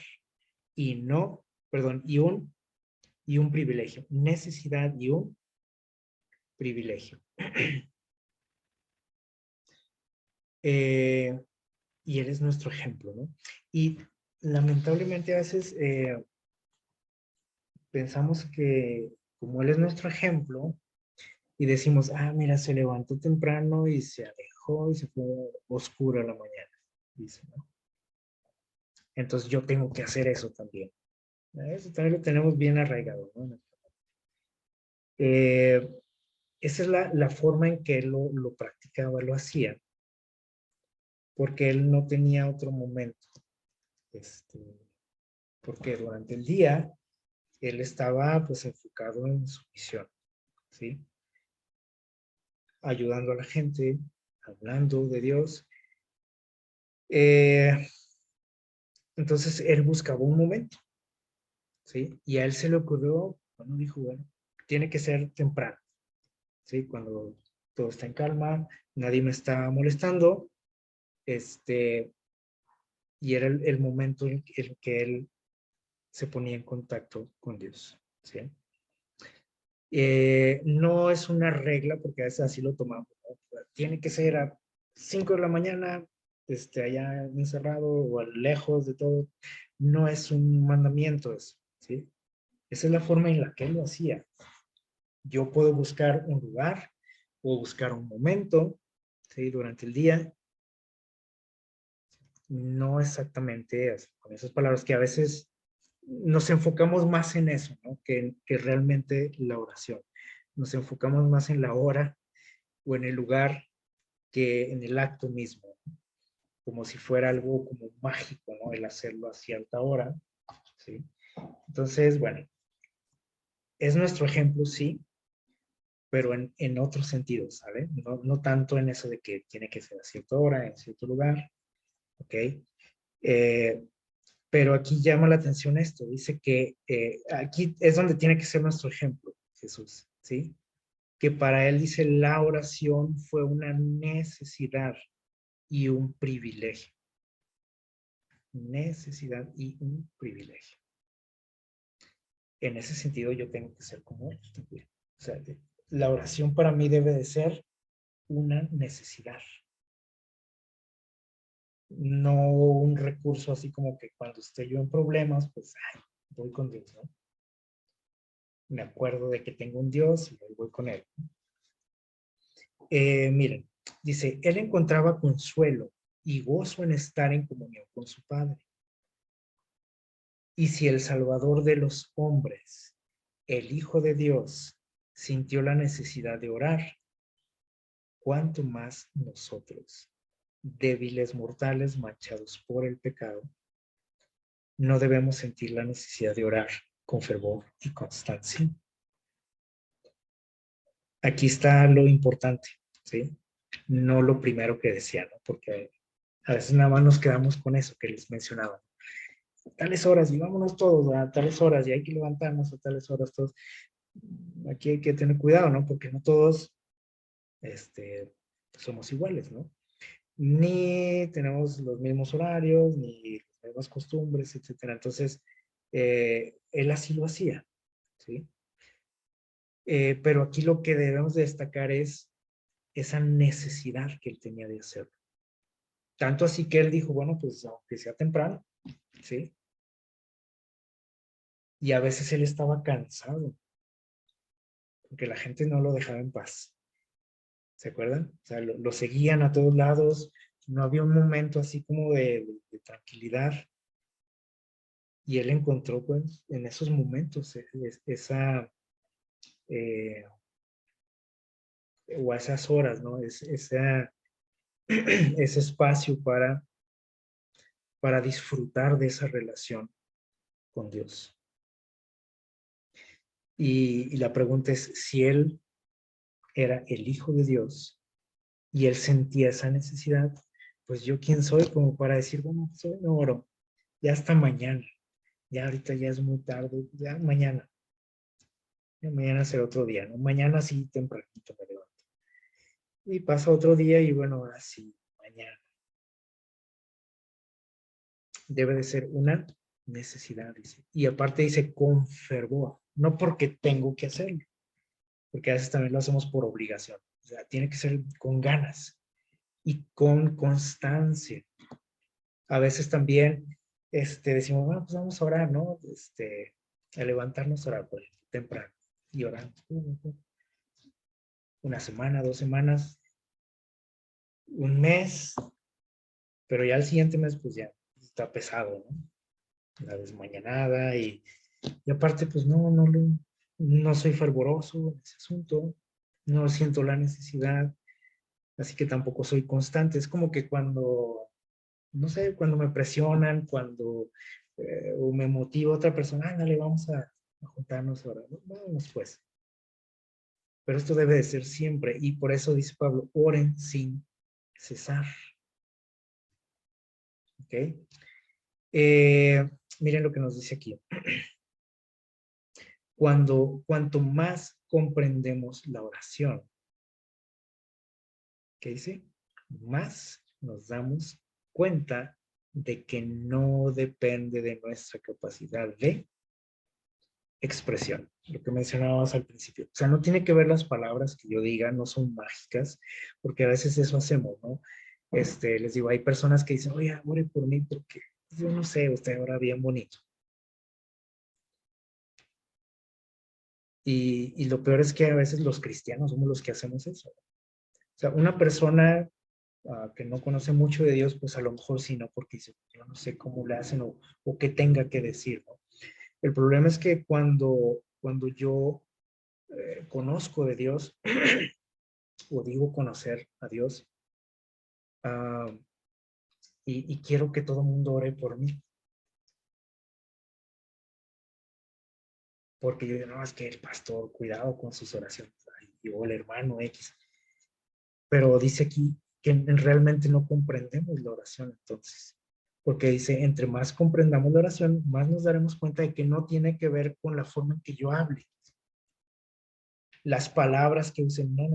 y no, perdón, y un privilegio. Necesidad y un privilegio. Y él es nuestro ejemplo, ¿no? Y lamentablemente a veces pensamos que como él es nuestro ejemplo y decimos, ah, mira, se levantó temprano y se alejó y se fue oscura la mañana, dice, ¿no? Entonces yo tengo que hacer eso también. Eso también lo tenemos bien arraigado, ¿no? Esa es la forma en que él lo practicaba, lo hacía, porque él no tenía otro momento. Porque durante el día él estaba pues enfocado en su misión, ¿sí? Ayudando a la gente, hablando de Dios. Entonces él buscaba un momento, ¿sí? Y a él se le ocurrió, bueno, dijo, bueno, tiene que ser temprano, ¿sí? Cuando todo está en calma, nadie me está molestando, y era el momento en el que él se ponía en contacto con Dios, ¿sí? No es una regla, porque a veces así lo tomamos, ¿no? Tiene que ser a 5 de la mañana, allá encerrado o lejos de todo. No es un mandamiento eso, ¿sí? Esa es la forma en la que él lo hacía. Yo puedo buscar un lugar, puedo buscar un momento, ¿sí? Durante el día. No exactamente con esas palabras, que a veces nos enfocamos más en eso, ¿no? Que realmente la oración. Nos enfocamos más en la hora o en el lugar que en el acto mismo, como si fuera algo como mágico, ¿no? El hacerlo a cierta hora, ¿sí? Entonces, bueno, es nuestro ejemplo, sí, pero en otro sentido, ¿sabe? No tanto en eso de que tiene que ser a cierta hora, en cierto lugar, ¿ok? Eh, pero aquí llama la atención esto, dice que aquí es donde tiene que ser nuestro ejemplo, Jesús, ¿sí? Que para él, dice, la oración fue una necesidad y un privilegio. Necesidad y un privilegio. En ese sentido yo tengo que ser como él también. O sea, la oración para mí debe de ser una necesidad. No un recurso así como que cuando esté yo en problemas, pues ay, voy con Dios, ¿no? Me acuerdo de que tengo un Dios y voy con él. Miren, dice, él encontraba consuelo y gozo en estar en comunión con su Padre. Y si el Salvador de los hombres, el Hijo de Dios, sintió la necesidad de orar, ¿cuánto más nosotros, débiles mortales manchados por el pecado, no debemos sentir la necesidad de orar con fervor y constancia? Aquí está lo importante, ¿sí? No lo primero que decía, ¿no? Porque a veces nada más nos quedamos con eso que les mencionaba. Tales horas, y vámonos todos a tales horas, y hay que levantarnos a tales horas todos. Aquí hay que tener cuidado, ¿no? Porque no todos somos iguales, ¿no? Ni tenemos los mismos horarios, ni las mismas costumbres, etcétera. Entonces, él así lo hacía, ¿sí? Pero aquí lo que debemos de destacar es esa necesidad que él tenía de hacerlo. Tanto así que él dijo, bueno, pues aunque sea temprano, ¿sí? Y a veces él estaba cansado, porque la gente no lo dejaba en paz. ¿Se acuerdan? O sea, lo seguían a todos lados, no había un momento así como de tranquilidad. Y él encontró, pues, en esos momentos o a esas horas, ¿no? Ese espacio para disfrutar de esa relación con Dios. Y la pregunta es, si él era el Hijo de Dios y él sentía esa necesidad, pues yo quién soy como para decir, bueno, pues hoy no oro, ya hasta mañana, ya ahorita ya es muy tarde, ya mañana será otro día, ¿no? Mañana sí tempranito me levanto. Y pasa otro día y bueno, ahora sí, mañana. Debe de ser una necesidad, dice. Y aparte dice con fervor, no porque tengo que hacerlo, porque a veces también lo hacemos por obligación. O sea, tiene que ser con ganas y con constancia. A veces también decimos, bueno, pues vamos a orar, ¿no? A levantarnos a orar, por ejemplo, temprano y orando. Una semana, 2 semanas, un mes, pero ya el siguiente mes, pues ya está pesado, ¿no? La desmañanada y aparte, pues no soy fervoroso en ese asunto, no siento la necesidad, así que tampoco soy constante. Es como que cuando, no sé, cuando me presionan, cuando o me motiva otra persona, ándale, vamos a juntarnos ahora, vamos pues. Pero esto debe de ser siempre, y por eso dice Pablo, oren sin cesar. ¿Ok? Miren lo que nos dice aquí. Cuanto más comprendemos la oración, ¿qué dice? Más nos damos cuenta de que no depende de nuestra capacidad de expresión, lo que mencionábamos al principio. O sea, no tiene que ver las palabras que yo diga, no son mágicas, porque a veces eso hacemos, ¿no? Les digo, hay personas que dicen, oye, ore por mí porque yo no sé, usted ora bien bonito. Y lo peor es que a veces los cristianos somos los que hacemos eso. O sea, una persona que no conoce mucho de Dios, pues a lo mejor sí, ¿no? Porque dice, yo no sé cómo le hacen o qué tenga que decir, ¿no? El problema es que cuando yo conozco de Dios o digo conocer a Dios uh, y quiero que todo el mundo ore por mí, porque yo digo, no, es que el pastor, cuidado con sus oraciones, o el hermano X, pero dice aquí que realmente no comprendemos la oración entonces, porque dice, entre más comprendamos la oración, más nos daremos cuenta de que no tiene que ver con la forma en que yo hable, las palabras que usen, no,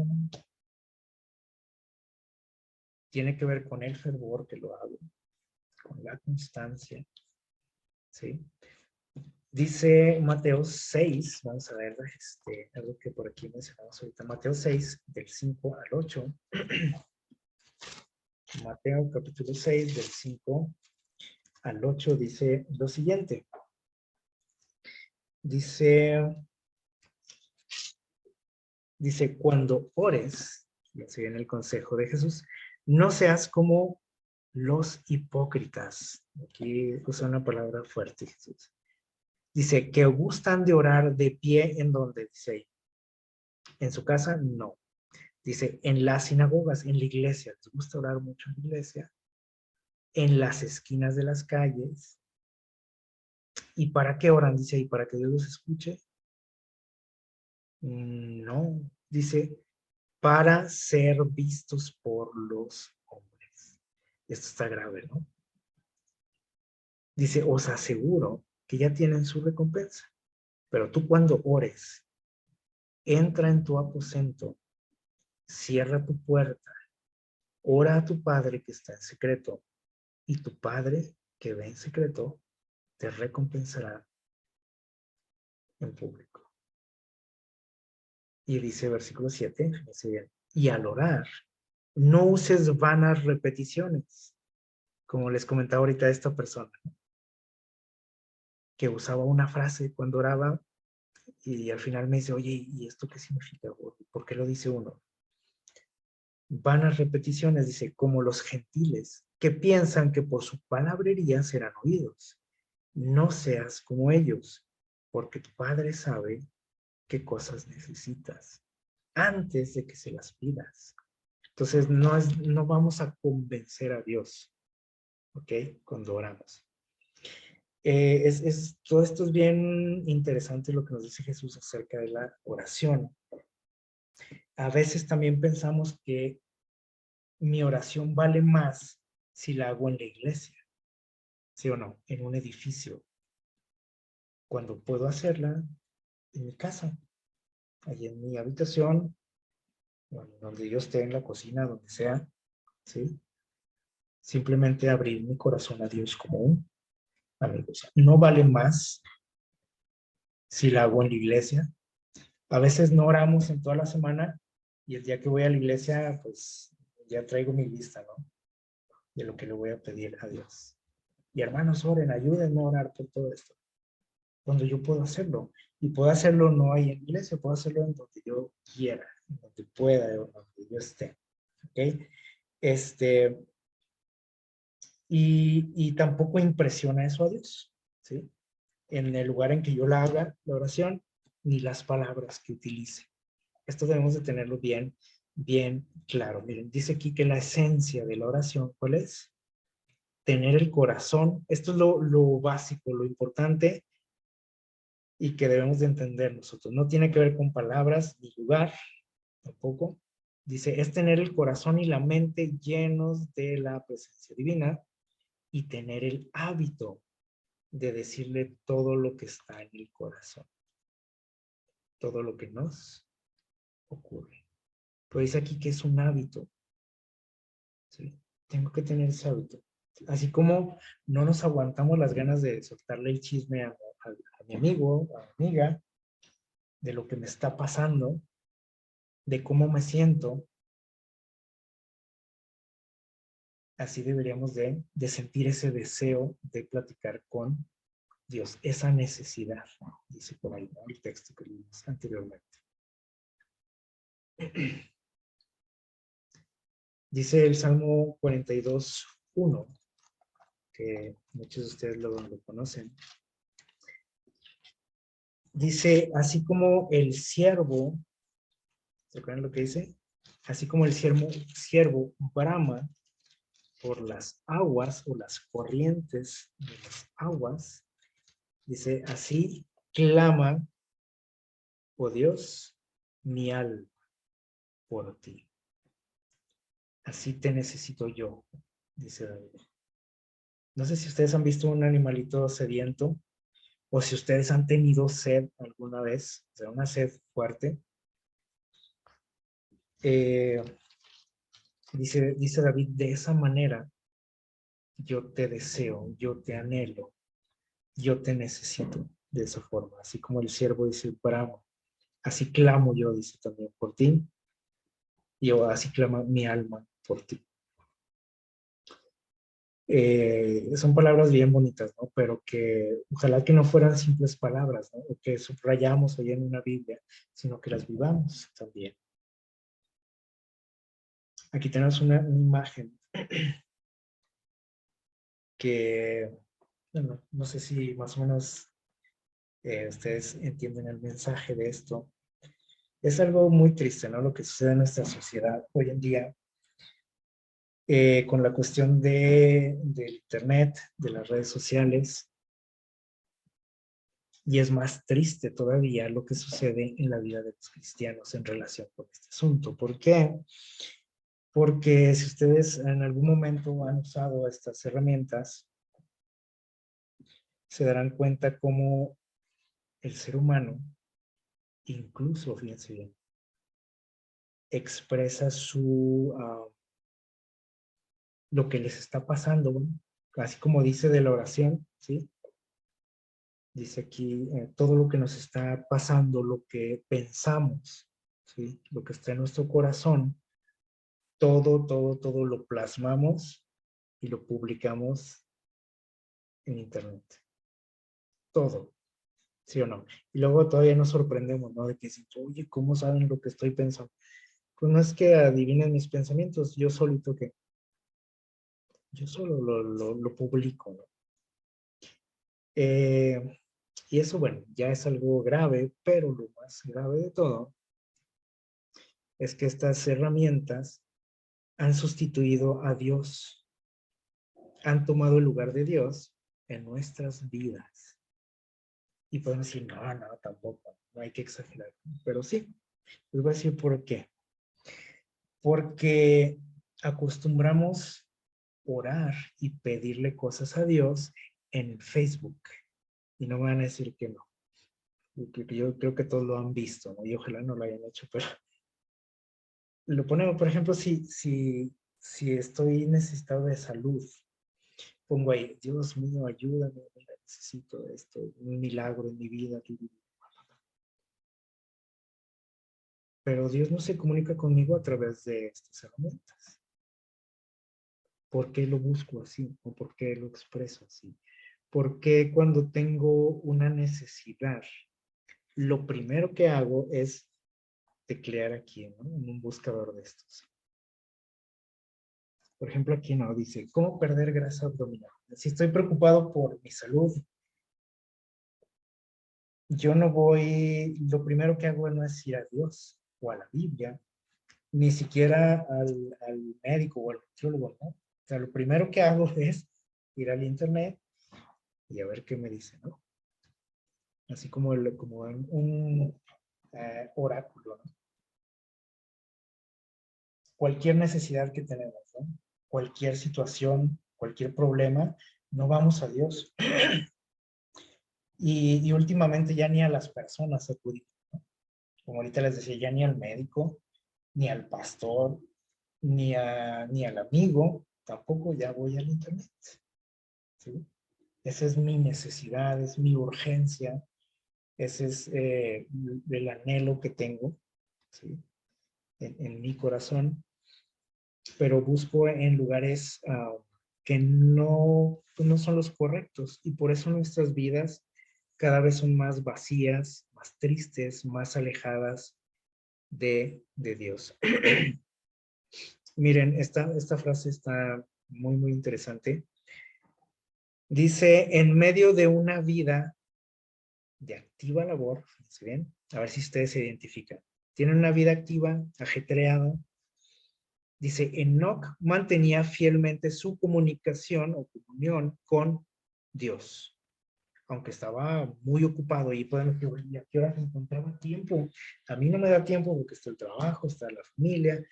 tiene que ver con el fervor que lo hago, con la constancia, ¿sí? Dice Mateo 6, vamos a ver, algo que por aquí mencionamos ahorita, Mateo 6, del 5 al 8. Mateo capítulo 6, del 5 al 8 dice lo siguiente. Dice, cuando ores, y así viene el consejo de Jesús, no seas como los hipócritas. Aquí usa una palabra fuerte, Jesús. Dice, que gustan de orar de pie en donde, dice ahí. En su casa, no. Dice, en las sinagogas, en la iglesia, les gusta orar mucho en la iglesia, en las esquinas de las calles. ¿Y para qué oran? Dice ahí, ¿para que Dios los escuche? No, dice, para ser vistos por los hombres. Esto está grave, ¿no? Dice, os aseguro que ya tienen su recompensa. Pero tú cuando ores, entra en tu aposento, cierra tu puerta, ora a tu Padre que está en secreto, y tu Padre que ve en secreto te recompensará en público. Y dice versículo 7, dice, y al orar, no uses vanas repeticiones, como les comentaba ahorita esta persona, que usaba una frase cuando oraba y al final me dice, oye, ¿y esto qué significa? ¿Por qué lo dice uno? Vanas repeticiones, dice, como los gentiles, que piensan que por su palabrería serán oídos. no seas como ellos, porque tu Padre sabe qué cosas necesitas antes de que se las pidas. Entonces, no vamos a convencer a Dios, ¿ok? Cuando oramos. Todo esto es bien interesante lo que nos dice Jesús acerca de la oración. A veces también pensamos que mi oración vale más si la hago en la iglesia, ¿sí o no? En un edificio, cuando puedo hacerla en mi casa, ahí en mi habitación, bueno, donde yo esté, en la cocina, donde sea, ¿sí? Simplemente abrir mi corazón a Dios como un amigo. O sea, no vale más si la hago en la iglesia. A veces no oramos en toda la semana y el día que voy a la iglesia, pues ya traigo mi lista, ¿no? De lo que le voy a pedir a Dios. Y hermanos, oren, ayúdenme a orar por todo esto. Cuando yo puedo hacerlo. Y puedo hacerlo no ahí en la iglesia, puedo hacerlo en donde yo quiera, en donde pueda, en donde yo esté. ¿Ok? Y tampoco impresiona eso a Dios, ¿sí? En el lugar en que yo la haga, la oración, ni las palabras que utilice. Esto debemos de tenerlo bien, bien claro. Miren, dice aquí que la esencia de la oración, ¿cuál es? Tener el corazón, esto es lo básico, lo importante y que debemos de entender nosotros. No tiene que ver con palabras ni lugar, tampoco. Dice, es tener el corazón y la mente llenos de la presencia divina y tener el hábito de decirle todo lo que está en el corazón, todo lo que nos ocurre. Pero dice aquí que es un hábito, ¿sí? Tengo que tener ese hábito. Así como no nos aguantamos las ganas de soltarle el chisme a mi amigo, a mi amiga, de lo que me está pasando, de cómo me siento, así deberíamos de sentir ese deseo de platicar con Dios, esa necesidad, dice por ahí, ¿no? El texto que leímos anteriormente. Dice el Salmo 42:1, que muchos de ustedes lo conocen. Dice, así como el siervo, ¿se acuerdan lo que dice? Así como el siervo brama por las aguas o las corrientes de las aguas, dice, así clama, oh Dios, mi alma por ti. Así te necesito yo, dice David. No sé si ustedes han visto un animalito sediento o si ustedes han tenido sed alguna vez, o sea, una sed fuerte. Dice David, de esa manera yo te deseo, yo te anhelo, yo te necesito de esa forma. Así como el siervo dice, bravo, así clamo yo, dice también por ti, y así clama mi alma por ti. Son palabras bien bonitas, ¿no? Pero que ojalá que no fueran simples palabras, ¿no? O que subrayamos ahí en una Biblia, sino que las vivamos también. Aquí tenemos una imagen que, bueno, no sé si más o menos ustedes entienden el mensaje de esto. Es algo muy triste, ¿no? Lo que sucede en nuestra sociedad hoy en día con la cuestión del internet, de las redes sociales. Y es más triste todavía lo que sucede en la vida de los cristianos en relación con este asunto. ¿Por qué? Porque si ustedes en algún momento han usado estas herramientas, se darán cuenta cómo el ser humano, incluso, fíjense bien, expresa lo que les está pasando, ¿no? Así como dice de la oración, ¿sí? Dice aquí todo lo que nos está pasando, lo que pensamos, ¿sí? Lo que está en nuestro corazón, todo lo plasmamos y lo publicamos en internet. Todo, ¿sí o no? Y luego todavía nos sorprendemos, ¿no? De que si, oye, ¿cómo saben lo que estoy pensando? Pues no es que adivinen mis pensamientos, yo solito que, yo solo lo publico, ¿no? Y eso, bueno, ya es algo grave, pero lo más grave de todo es que estas herramientas han sustituido a Dios, han tomado el lugar de Dios en nuestras vidas. Y pueden decir, no, no, tampoco, no hay que exagerar. Pero sí, les voy a decir por qué. Porque acostumbramos orar y pedirle cosas a Dios en Facebook. Y no me van a decir que no. Yo creo que todos lo han visto, ¿no? Y ojalá no lo hayan hecho, pero lo ponemos, por ejemplo, si estoy necesitado de salud, pongo ahí, Dios mío, ayúdame, mira, necesito esto, un milagro en mi vida. Pero Dios no se comunica conmigo a través de estas herramientas. ¿Por qué lo busco así? ¿O por qué lo expreso así? Porque cuando tengo una necesidad, lo primero que hago es teclear aquí, ¿no? En un buscador de estos. Por ejemplo, aquí no, dice, ¿cómo perder grasa abdominal? Si estoy preocupado por mi salud, yo no voy, lo primero que hago no es ir a Dios o a la Biblia, ni siquiera al médico o al nutriólogo, ¿no? O sea, lo primero que hago es ir al internet y a ver qué me dice, ¿no? Así como, como un oráculo, ¿no? Cualquier necesidad que tenemos, ¿no? Cualquier situación, cualquier problema, no vamos a Dios. Y últimamente ya ni a las personas acudimos, ¿no? Como ahorita les decía, ya ni al médico, ni al pastor, ni al amigo, tampoco ya voy al internet, ¿sí? Esa es mi necesidad, es mi urgencia, ese es el anhelo que tengo, ¿sí? En mi corazón, pero busco en lugares que no, pues no son los correctos, y por eso nuestras vidas cada vez son más vacías, más tristes, más alejadas de Dios. Miren, esta frase está muy, muy interesante. Dice, en medio de una vida de activa labor, fíjense bien, a ver si ustedes se identifican. Tienen una vida activa, ajetreada. Dice, Enoc mantenía fielmente su comunicación o comunión con Dios, aunque estaba muy ocupado. Y pueden decir, ¿y a qué hora encontraba tiempo? A mí no me da tiempo porque está el trabajo, está la familia,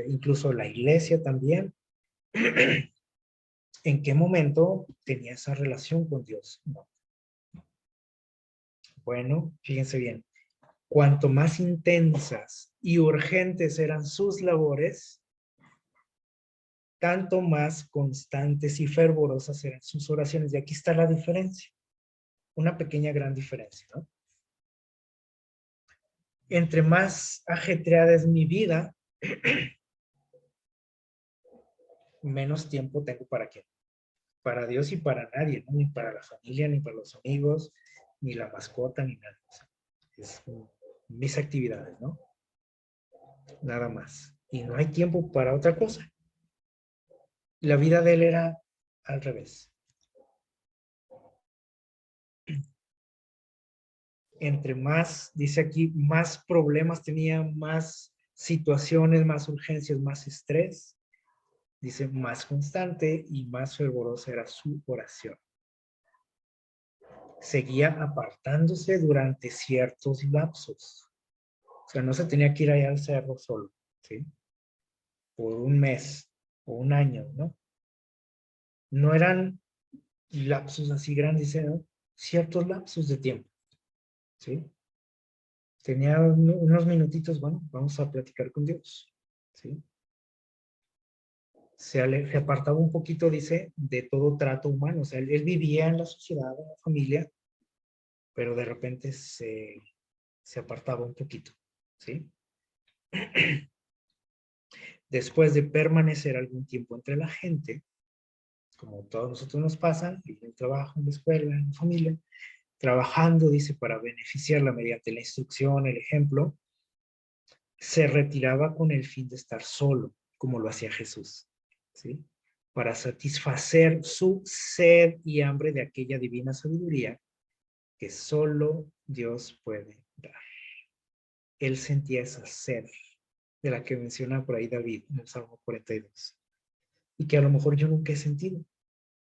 incluso la iglesia también. ¿En qué momento tenía esa relación con Dios? No. Bueno, fíjense bien. Cuanto más intensas y urgentes eran sus labores, tanto más constantes y fervorosas eran sus oraciones. Y aquí está la diferencia. Una pequeña gran diferencia, ¿no? Entre más ajetreada es mi vida, menos tiempo tengo para qué. Para Dios y para nadie, ¿no? Ni para la familia, ni para los amigos, ni la mascota, ni nada. Es mis actividades, ¿no? Nada más. Y no hay tiempo para otra cosa. La vida de él era al revés. Entre más, dice aquí, más problemas tenía, más situaciones, más urgencias, más estrés, dice, más constante y más fervorosa era su oración. Seguía apartándose durante ciertos lapsos. O sea, no se tenía que ir allá al cerro solo, ¿sí? Por un mes o un año, ¿no? No eran lapsos así grandes, ¿no? Ciertos lapsos de tiempo, ¿sí? Tenía unos minutitos, bueno, vamos a platicar con Dios, ¿sí? Se apartaba un poquito, dice, de todo trato humano. O sea, él vivía en la sociedad, en la familia, pero de repente se apartaba un poquito, ¿sí? Después de permanecer algún tiempo entre la gente, como todos nosotros nos pasan, en el trabajo, en la escuela, en la familia, trabajando, dice, para beneficiarla mediante la instrucción, el ejemplo, se retiraba con el fin de estar solo, como lo hacía Jesús, ¿sí? para satisfacer su sed y hambre de aquella divina sabiduría que solo Dios puede dar. Él sentía esa sed de la que menciona por ahí David en el Salmo 42, y que a lo mejor yo nunca he sentido,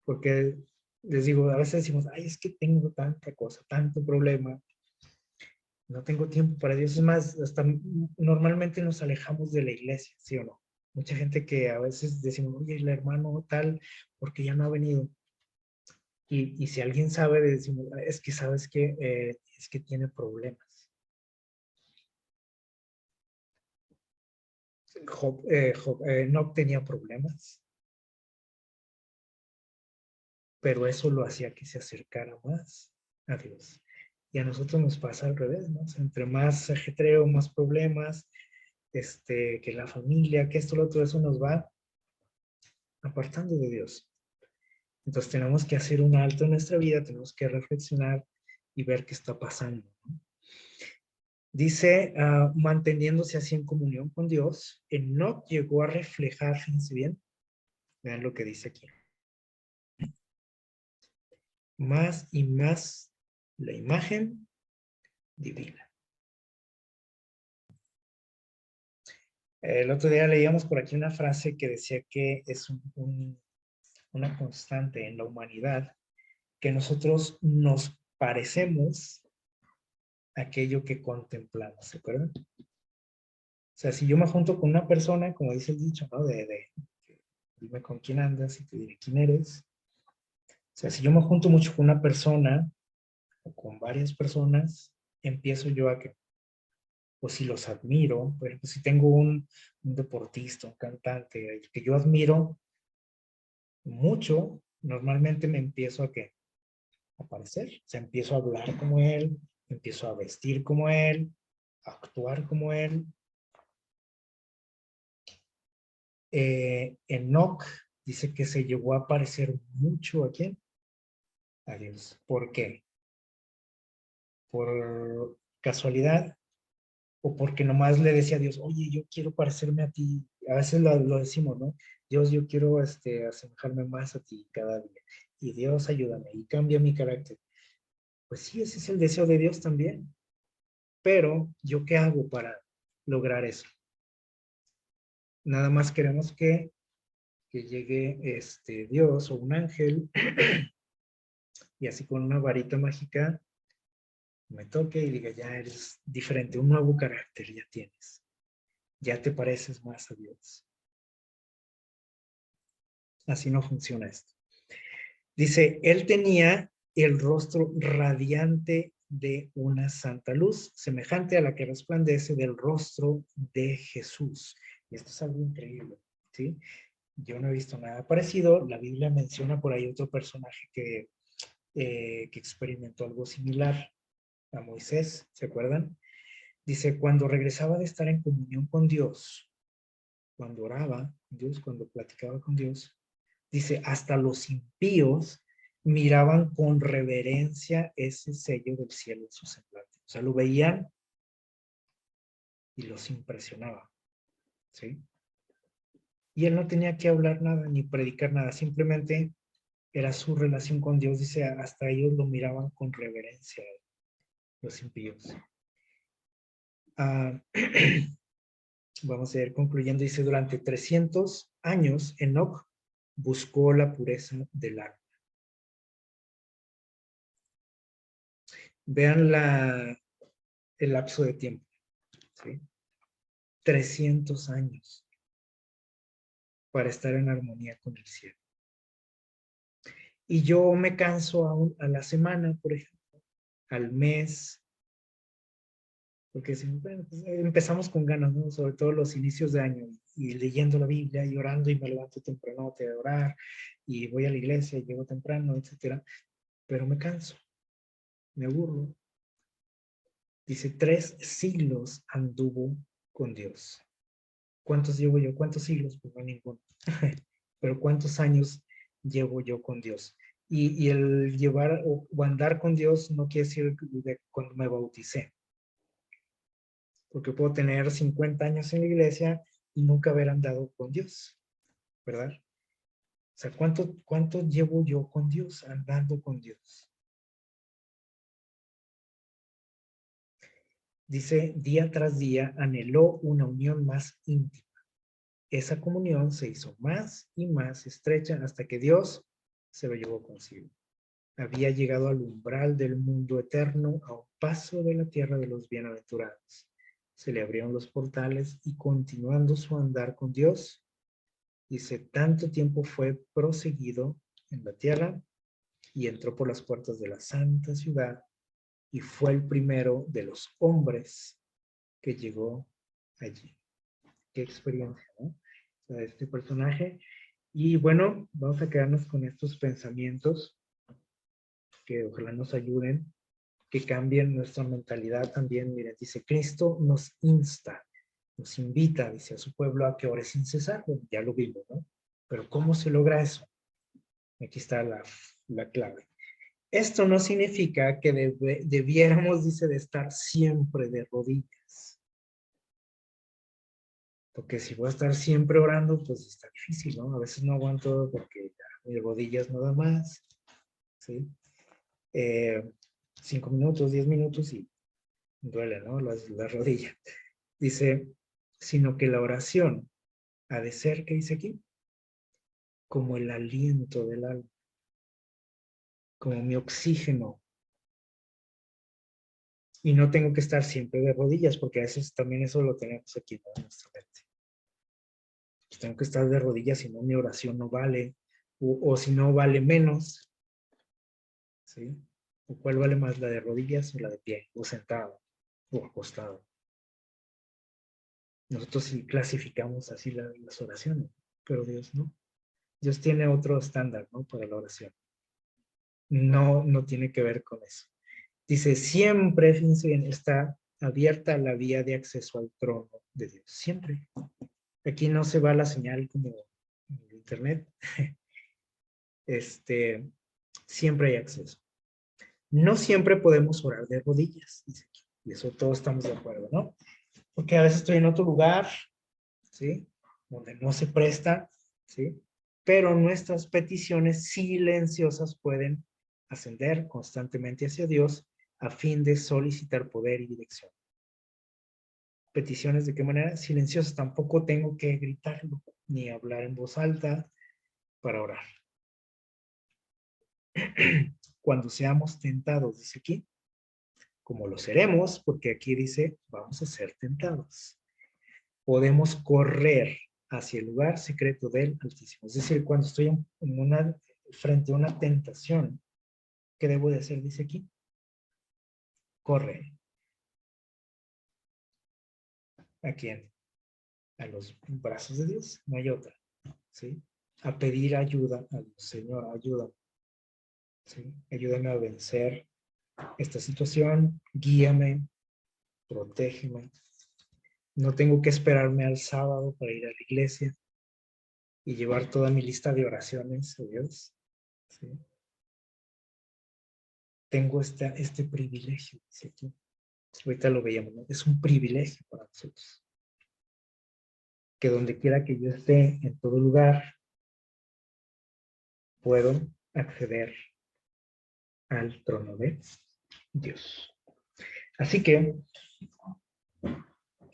porque les digo, a veces decimos, ay, es que tengo tanta cosa, tanto problema, no tengo tiempo para Dios. Es más, hasta normalmente nos alejamos de la iglesia, ¿sí o no? Mucha gente que a veces decimos, oye, el hermano tal, porque ya no ha venido. Y si alguien sabe, decimos, es que sabes que es que tiene problemas. No tenía problemas, pero eso lo hacía que se acercara más a Dios. Y a nosotros nos pasa al revés, ¿no? O sea, entre más ajetreo, más problemas, que la familia, que esto, lo otro, eso nos va apartando de Dios. Entonces tenemos que hacer un alto en nuestra vida, tenemos que reflexionar y ver qué está pasando, ¿no? Dice, manteniéndose así en comunión con Dios, Enoc llegó a reflejar, fíjense bien, vean lo que dice aquí, más y más la imagen divina. El otro día leíamos por aquí una frase que decía que es una constante en la humanidad, que nosotros nos parecemos a aquello que contemplamos, ¿se acuerdan? O sea, si yo me junto con una persona, como dice el dicho, ¿no? Dime con quién andas y te diré quién eres. O sea, si yo me junto mucho con una persona o con varias personas, empiezo yo a que, o si los admiro, por ejemplo, si tengo un deportista, un cantante que yo admiro mucho, normalmente me empiezo a ¿qué? A parecer. O sea, empiezo a hablar como él, empiezo a vestir como él, a actuar como él. Enoch dice que se llegó a parecer mucho ¿a quién? A Dios. ¿Por qué? ¿Por casualidad? ¿O porque nomás le decía a Dios, oye, yo quiero parecerme a ti? A veces lo decimos, ¿no? Dios, yo quiero asemejarme más a ti cada día. Y Dios, ayúdame y cambia mi carácter. Pues sí, ese es el deseo de Dios también. Pero, ¿yo qué hago para lograr eso? Nada más queremos que llegue Dios o un ángel y así con una varita mágica me toque y diga, ya eres diferente, un nuevo carácter ya tienes. Ya te pareces más a Dios. Así no funciona esto. Dice, él tenía el rostro radiante de una santa luz, semejante a la que resplandece del rostro de Jesús. Y esto es algo increíble, ¿sí? Yo no he visto nada parecido. La Biblia menciona por ahí otro personaje que experimentó algo similar a Moisés, ¿se acuerdan? Dice, cuando regresaba de estar en comunión con Dios, cuando oraba con Dios, cuando platicaba con Dios, dice, hasta los impíos miraban con reverencia ese sello del cielo en su semblante. O sea, lo veían y los impresionaba, ¿sí? Y él no tenía que hablar nada ni predicar nada, simplemente era su relación con Dios. Dice, hasta ellos lo miraban con reverencia, los impíos. Vamos a ir concluyendo. Dice, durante 300 años, Enoc buscó la pureza del alma. Vean el lapso de tiempo, ¿sí? 300 años para estar en armonía con el cielo. Y yo me canso a la semana, por ejemplo, al mes, porque bueno, pues, empezamos con ganas, ¿no? Sobre todo los inicios de año, y leyendo la Biblia, y orando, y me levanto temprano a orar, y voy a la iglesia, y llego temprano, etcétera. Pero me canso, me aburro. Dice, 3 siglos anduvo con Dios. ¿Cuántos llevo yo? ¿Cuántos siglos? Pues no ninguno. Pero ¿cuántos años llevo yo con Dios? Y el llevar o andar con Dios no quiere decir de cuando me bauticé. Porque puedo tener 50 años en la iglesia y nunca haber andado con Dios, ¿verdad? sea, ¿cuánto llevo yo con Dios, andando con Dios? Dice, día tras día anheló una unión más íntima. Esa comunión se hizo más y más estrecha hasta que Dios se lo llevó consigo. Había llegado al umbral del mundo eterno, a un paso de la tierra de los bienaventurados. Se le abrieron los portales y continuando su andar con Dios, dice, tanto tiempo fue proseguido en la tierra y entró por las puertas de la santa ciudad y fue el primero de los hombres que llegó allí. Qué experiencia, ¿no? O sea, este personaje. Y bueno, vamos a quedarnos con estos pensamientos que ojalá nos ayuden, que cambien nuestra mentalidad también. Miren, dice, Cristo nos insta, nos invita, dice, a su pueblo a que ore sin cesar. Bueno, ya lo vimos, ¿no? Pero ¿cómo se logra eso? Aquí está la clave. Esto no significa que debiéramos, dice, de estar siempre de rodillas. Porque si voy a estar siempre orando, pues está difícil, ¿no? A veces no aguanto porque ya mis rodillas no dan más, ¿sí? 5 minutos, 10 minutos y duele, ¿no? La rodilla. Dice, sino que la oración ha de ser, ¿qué dice aquí? Como el aliento del alma, como mi oxígeno. Y no tengo que estar siempre de rodillas, porque a veces también eso lo tenemos aquí, ¿no? En nuestra mente. Pues tengo que estar de rodillas, si no mi oración no vale, o si no vale menos, ¿sí? ¿O cuál vale más, la de rodillas o la de pie, o sentado, o acostado? Nosotros sí clasificamos así las oraciones, pero Dios no. Dios tiene otro estándar, ¿no? Para la oración. No tiene que ver con eso. Dice, siempre, fíjense bien, está abierta la vía de acceso al trono de Dios. Siempre. Aquí no se va la señal como en el internet. Siempre hay acceso. No siempre podemos orar de rodillas, dice aquí. Y eso todos estamos de acuerdo, ¿no? Porque a veces estoy en otro lugar, ¿sí? Donde no se presta, ¿sí? Pero nuestras peticiones silenciosas pueden ascender constantemente hacia Dios a fin de solicitar poder y dirección. Peticiones, ¿de qué manera? Silenciosas. Tampoco tengo que gritarlo ni hablar en voz alta para orar. Cuando seamos tentados, dice aquí, como lo seremos, porque aquí dice, vamos a ser tentados. Podemos correr hacia el lugar secreto del Altísimo. Es decir, cuando estoy frente a una tentación, ¿qué debo de hacer? Dice aquí, corre. ¿A quién? A los brazos de Dios, no hay otra, ¿sí? A pedir ayuda a Dios. Señor, ayúdame, ¿sí? Ayúdame a vencer esta situación, guíame, protégeme. No tengo que esperarme al sábado para ir a la iglesia y llevar toda mi lista de oraciones a Dios, ¿sí? Tengo este privilegio, dice aquí. Ahorita lo veíamos, ¿no? Es un privilegio para nosotros. Que donde quiera que yo esté, en todo lugar, puedo acceder al trono de Dios. Así que,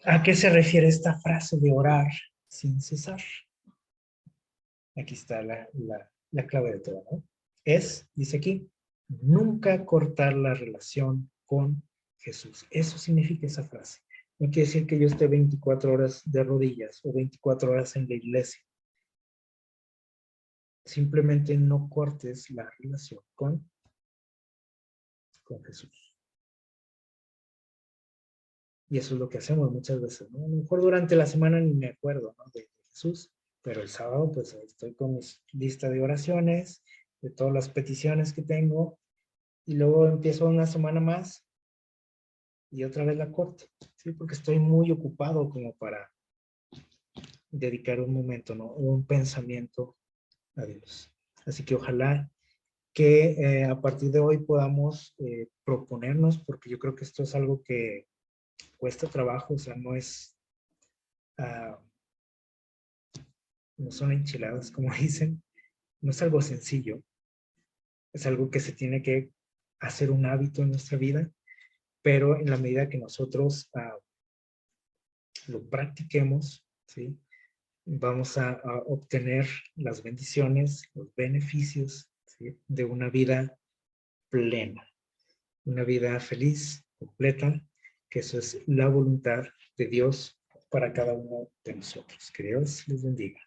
¿a qué se refiere esta frase de orar sin cesar? Aquí está la clave de todo, ¿no? Dice aquí, nunca cortar la relación con Jesús. Eso significa esa frase. No quiere decir que yo esté 24 horas de rodillas o 24 horas en la iglesia. Simplemente no cortes la relación con Jesús. Y eso es lo que hacemos muchas veces, ¿no? A lo mejor durante la semana ni me acuerdo, ¿no? de Jesús, pero el sábado pues estoy con mi lista de oraciones, de todas las peticiones que tengo, y luego empiezo una semana más y otra vez la corto, ¿sí? Porque estoy muy ocupado como para dedicar un momento, ¿no? Un pensamiento a Dios. Así que ojalá que a partir de hoy podamos proponernos, porque yo creo que esto es algo que cuesta trabajo, o sea, no son enchiladas, como dicen, no es algo sencillo, es algo que se tiene que hacer un hábito en nuestra vida, pero en la medida que nosotros lo practiquemos, ¿sí? Vamos a obtener las bendiciones, los beneficios, ¿sí? De una vida plena, una vida feliz, completa, que eso es la voluntad de Dios para cada uno de nosotros. Que Dios les bendiga.